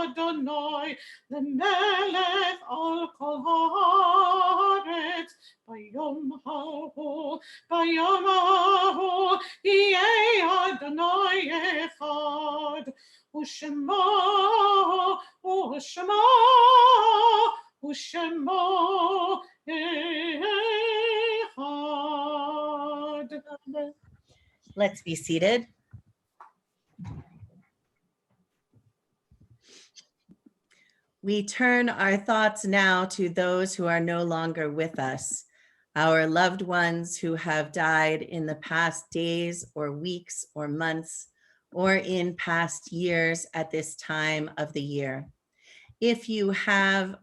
S5: אדוני למלך על כל הארץ, ביום ההוא יהיה אדוני אחד, ושמו אחד.
S6: Let's be seated. We turn our thoughts now to those who are no longer with us, our loved ones who have died in the past days or weeks or months, or in past years at this time of the year. If you have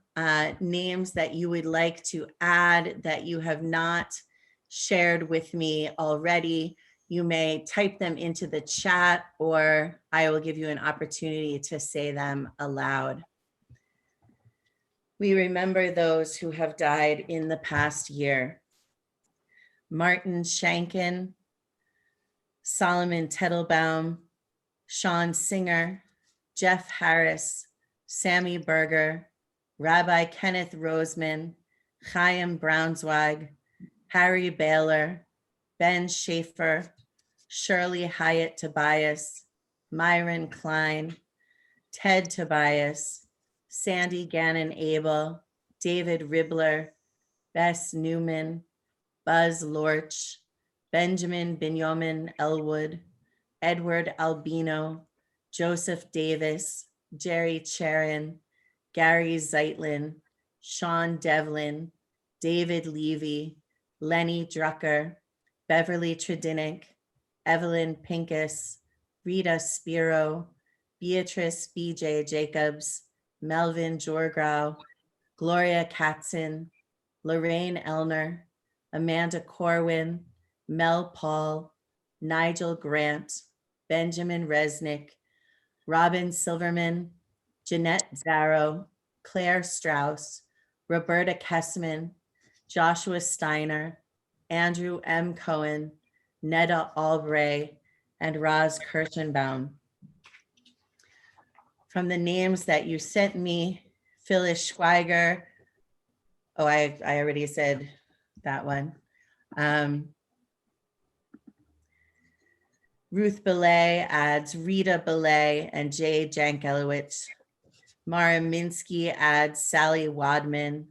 S6: names that you would like to add that you have not shared with me already, you may type them into the chat, or I will give you an opportunity to say them aloud. We remember those who have died in the past year. Martin Shankin, Solomon Tettelbaum, Sean Singer, Jeff Harris, Sammy Berger, Rabbi Kenneth Roseman, Chaim Braunzweig, Harry Baylor, Ben Schaefer, Shirley Hyatt Tobias, Myron Klein, Ted Tobias, Sandy Gannon Abel, David Ribbler, Bess Newman, Buzz Lorch, Benjamin Benjamin Elwood, Edward Albino, Joseph Davis, Jerry Charin, Gary Zeitlin, Sean Devlin, David Levy, Lenny Drucker, Beverly Tredinnick, Evelyn Pincus, Rita Spiro, Beatrice B.J. Jacobs, Melvin Jorgrau, Gloria Katzen, Lorraine Elner, Amanda Corwin, Mel Paul, Nigel Grant, Benjamin Resnick, Robin Silverman, Jeanette Zarrow, Claire Strauss, Roberta Kessman, Joshua Steiner, Andrew M. Cohen, Neda Albray, and Roz Kirschenbaum. From the names that you sent me, Phyllis Schweiger, oh, I already said that one. Ruth Belay adds Rita Belay and Jay Jankelowitz. Mara Minsky adds Sally Wadman.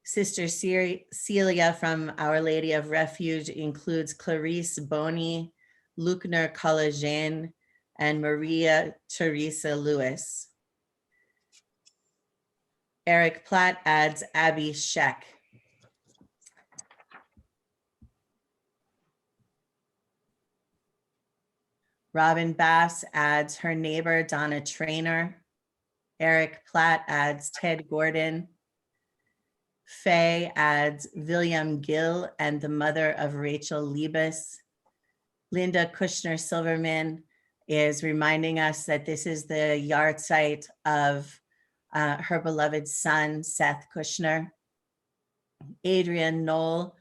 S6: Sister Celia from Our Lady of Refuge includes Clarice Boney, Luckner Collagen, and Maria Teresa Lewis. Eric Platt adds Abby Sheck. Robin Bass adds her neighbor, Donna Trainer. Eric Platt adds Ted Gordon. Faye adds William Gill and the mother of Rachel Liebes. Linda Kushner Silverman is reminding us that this is the yahrzeit of her beloved son, Seth Kushner. Adrian Knoll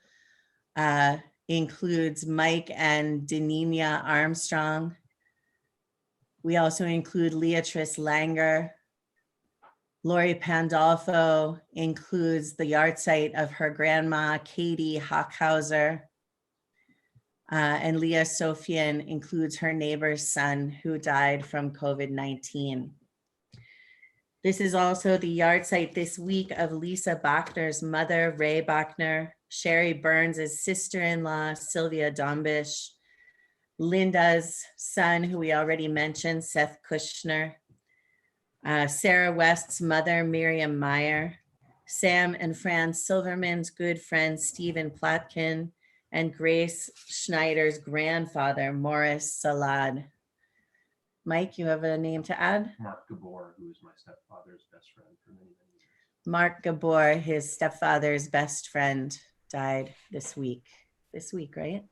S6: includes Mike and Denenia Armstrong. We also include Leatrice Langer. Lori Pandolfo includes the yahrzeit of her grandma, Katie Hockhauser. And Leah Sofian includes her neighbor's son who died from COVID-19. This is also the yard site this week of Lisa Bachner's mother, Ray Bachner, Sherry Burns' sister-in-law, Sylvia Dombish, Linda's son, who we already mentioned, Seth Kushner, Sarah West's mother, Miriam Meyer, Sam and Fran Silverman's good friend, Stephen Platkin, and Grace Schneider's grandfather, Morris Salad. Mike, you have a name to add?
S8: Mark Gabor, who is my stepfather's best friend for many, many years.
S6: Mark Gabor, his stepfather's best friend, died this week. This week, right?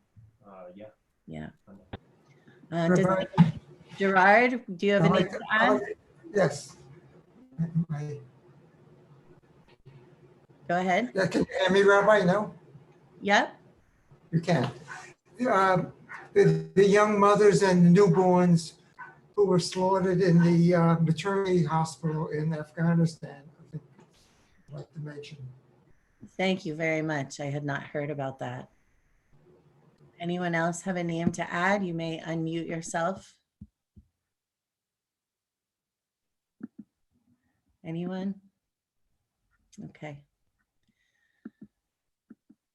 S8: Yeah.
S6: Yeah.
S9: Rabbi,
S6: Gerard, do you have anything to add?
S9: Yes.
S6: Go ahead.
S9: Yeah, can you hear me, Rabbi? No?
S6: Yep.
S9: You can. The young mothers and newborns who were slaughtered in the maternity hospital in Afghanistan, I think I'd like to mention.
S6: Thank you very much. I had not heard about that. Anyone else have a name to add? You may unmute yourself. Anyone? Okay.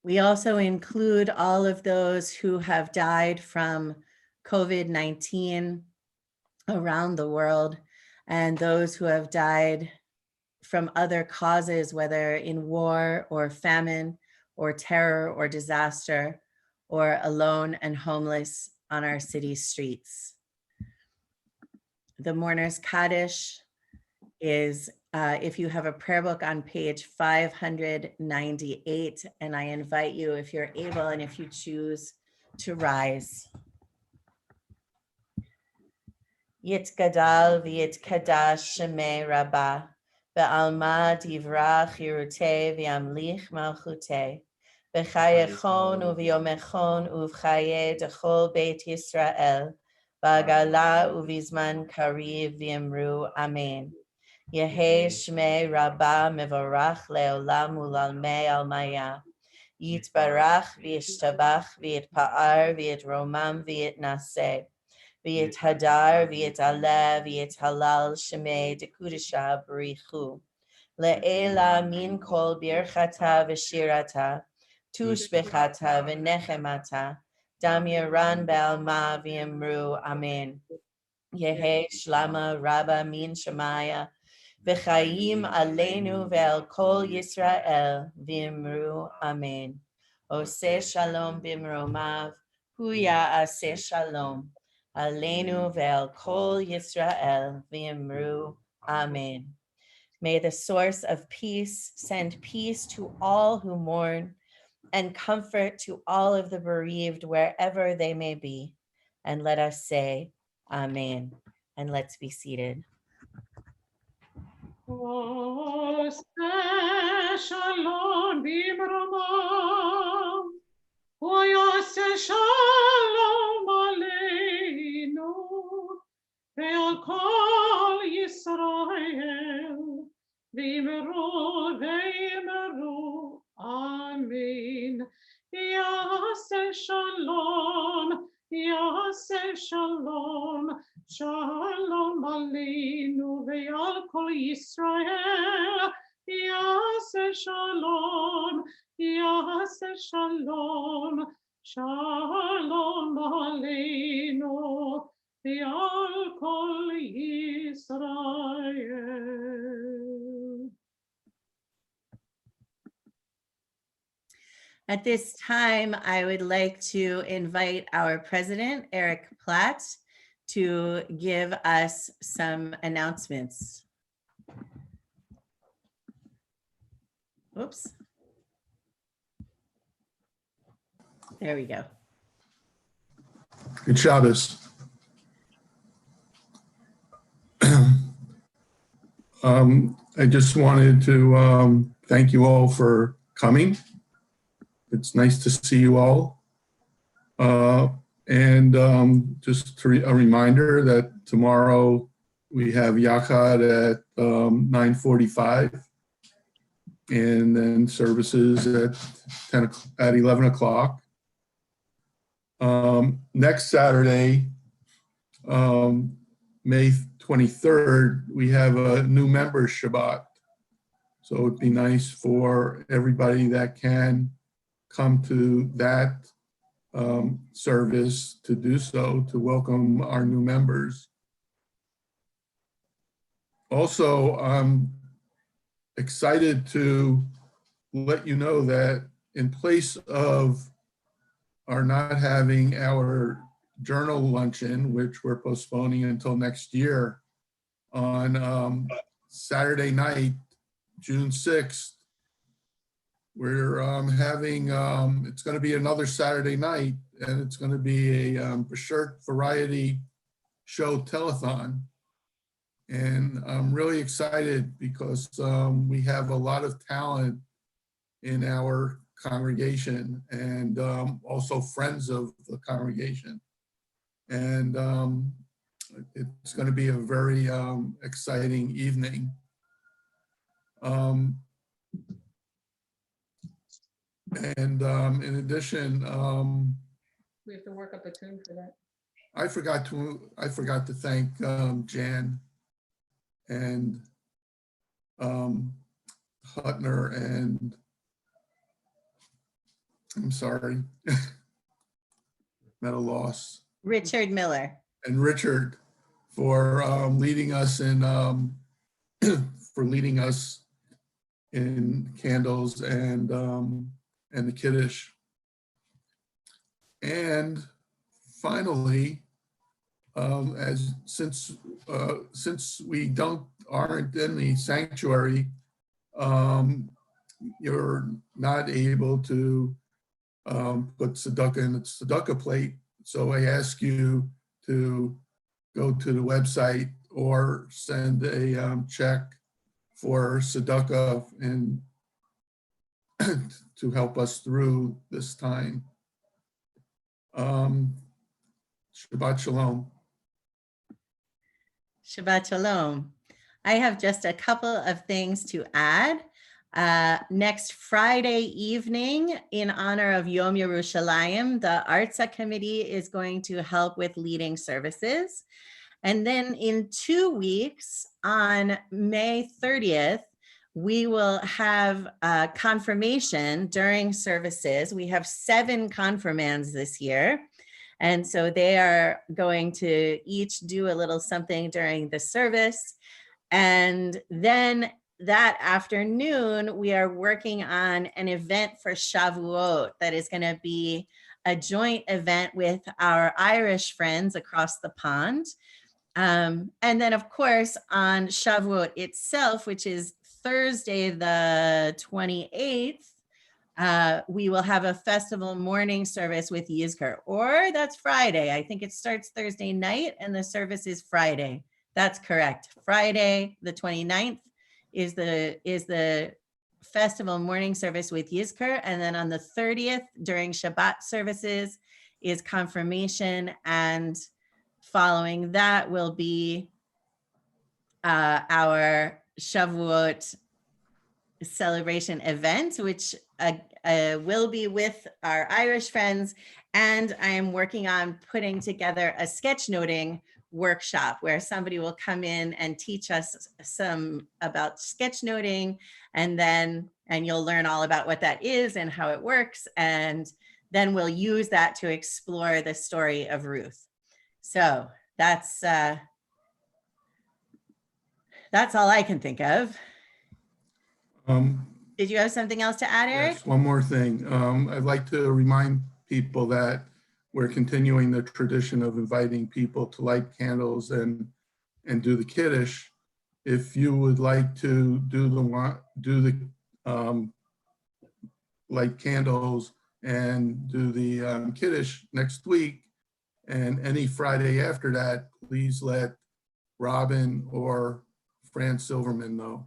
S6: We also include all of those who have died from COVID-19 around the world, and those who have died from other causes, whether in war or famine or terror or disaster, or alone and homeless on our city streets. The Mourner's Kaddish is, if you have a prayer book, on page 598, and I invite you, if you're able and if you choose, to rise. Yitgadal v'yitkadash shemei rabbah, ve'alma divrach yirutei v'yamlich malchutei, v'chayechon u'v'yomechon u'v'chaye dechol beit Yisrael, v'agala u'v'zman kariv v'yemru amen. Yehei shmei rabbah mevorach le'olam u'lalmei almaya. Yitbarach v'yishtabach v'yitpa'ar v'yitromam v'yitnaseh. V'yit hadar, v'yit aleh, v'yit halal, shemei dekudisha b'richu. Le'ela min kol birchata v'shirata, tushbechata v'nechemata, dam yaran ba'alma v'yemru amen. Yehe shlama rabba min shemaya, v'chayim aleinu ve'al kol Yisrael, v'yemru amen. Oseh shalom b'mromav, huya aseh shalom. Aleinu ve'al kol Yisrael v'yemru amen. May the source of peace send peace to all who mourn and comfort to all of the bereaved wherever they may be. And let us say amen. And let's be seated.
S5: Oseh shalom b'mromav, Oyaseh shalom aleinu, ve'al kol Yisrael, v'yimru amen. Yaseh shalom, shalom aleinu, ve'al kol Yisrael, Yaseh shalom, shalom aleinu, ve'al kol Yisrael.
S6: At this time, I would like to invite our president, Eric Platt, to give us some announcements. Oops. There we go.
S10: Good Shabbos. I just wanted to thank you all for coming. It's nice to see you all. And just a reminder that tomorrow we have Yachad at 9:45, and then services at 11 o'clock. Next Saturday, May 23rd, we have a new members Shabbat. So it'd be nice for everybody that can come to that service to do so, to welcome our new members. Also, I'm excited to let you know that in place of our not having our journal luncheon, which we're postponing until next year, on Saturday night, June 6th, we're having, it's going to be another Saturday night, and it's going to be a Bashert Variety Show Telethon. And I'm really excited because we have a lot of talent in our congregation, and also friends of the congregation. And it's going to be a very exciting evening. And in addition,
S2: We have to work up a tune for that.
S10: I forgot to thank Jan and Hutner, and I'm sorry, at a loss.
S6: Richard Miller.
S10: And Richard for leading us in candles and the Kiddush. And finally, since we aren't in the sanctuary, you're not able to put tzedakah in the tzedakah plate. So I ask you to go to the website or send a check for tzedakah and to help us through this time. Shabbat Shalom.
S6: Shabbat Shalom. I have just a couple of things to add. Next Friday evening, in honor of Yom Yerushalayim, the Artsa Committee is going to help with leading services. And then in 2 weeks, on May 30th, we will have a confirmation during services. We have 7 confirmands this year. And so they are going to each do a little something during the service. And then that afternoon, we are working on an event for Shavuot that is going to be a joint event with our Irish friends across the pond. And then, of course, on Shavuot itself, which is Thursday, the 28th, we will have a festival morning service with Yizkor, or that's Friday. I think it starts Thursday night and the service is Friday. That's correct. Friday, the 29th is the festival morning service with Yizkor. And then on the 30th during Shabbat services is confirmation. And following that will be our Shavuot celebration event, which will be with our Irish friends. And I am working on putting together a sketchnoting workshop where somebody will come in and teach us some about sketchnoting, and you'll learn all about what that is and how it works. And then we'll use that to explore the story of Ruth. So that's all I can think of. Did you have something else to add, Eric?
S10: Yes, one more thing. I'd like to remind people that we're continuing the tradition of inviting people to light candles and do the Kiddush. If you would like to do the light candles and do the Kiddush next week, and any Friday after that, please let Robin or Fran Silverman know.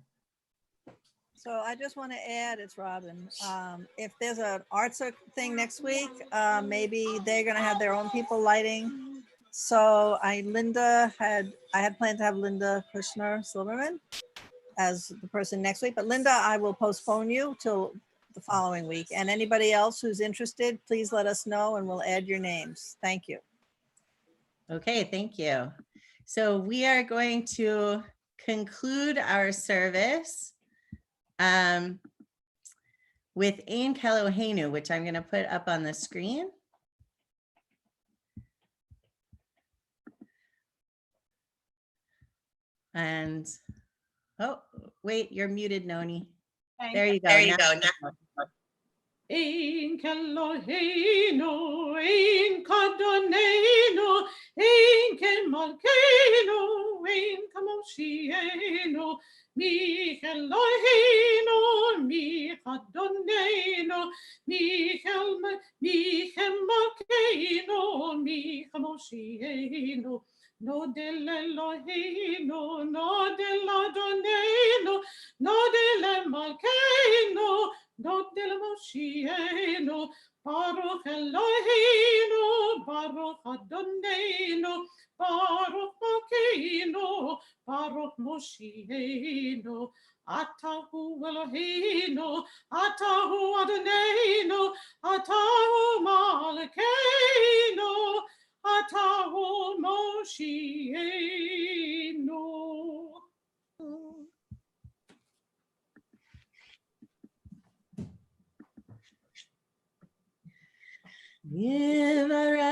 S11: So I just want to add, it's Robin. If there's an arts thing next week, maybe they're going to have their own people lighting. So I had planned to have Linda Kushner Silverman as the person next week, but Linda, I will postpone you till the following week. And anybody else who's interested, please let us know and we'll add your names. Thank you.
S6: Okay, thank you. So we are going to conclude our service with Ein Kelohenu, which I'm going to put up on the screen. And, oh, wait, you're muted, Noni. There you go. Now-
S5: Ein Kelohenu, Ein Kadonenu, Ein Kemalkeinu, Ein Kamoshienu, Mi Elohenu, Mi Kadonenu, Mi Kemalkeinu, Mi Kamoshienu. No del Elohenu, no del Adonenu, no del Malkeinu, no del Moshienu, Baruch Eloheinu, Baruch Adonenu, Baruch Malkeinu, Baruch Moshienu, Atahu Eloheinu, Atahu Adonenu, Atahu Malkeinu, Atahu Moshienu.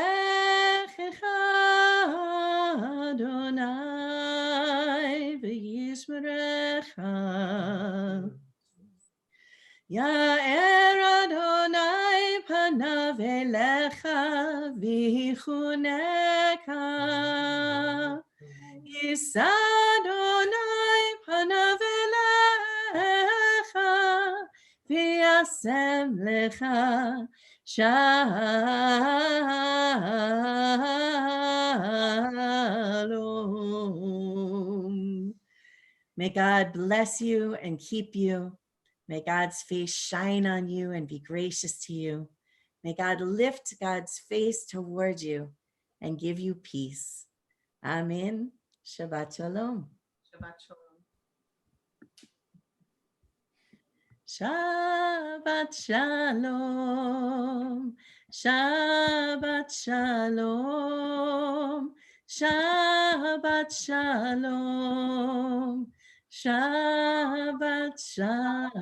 S6: Yivarechecha Adonai v'yishmerecha. Ya'er Adonai panav elecha v'yichuneka. Yisa Adonai panav elecha v'yasem lecha Shalom. May God bless you and keep you. May God's face shine on you and be gracious to you. May God lift God's face toward you and give you peace. Amen. Shabbat shalom.
S2: Shabbat shalom.
S6: Shabbat shalom. Shabbat shalom. Shabbat shalom. Shabbat shalom.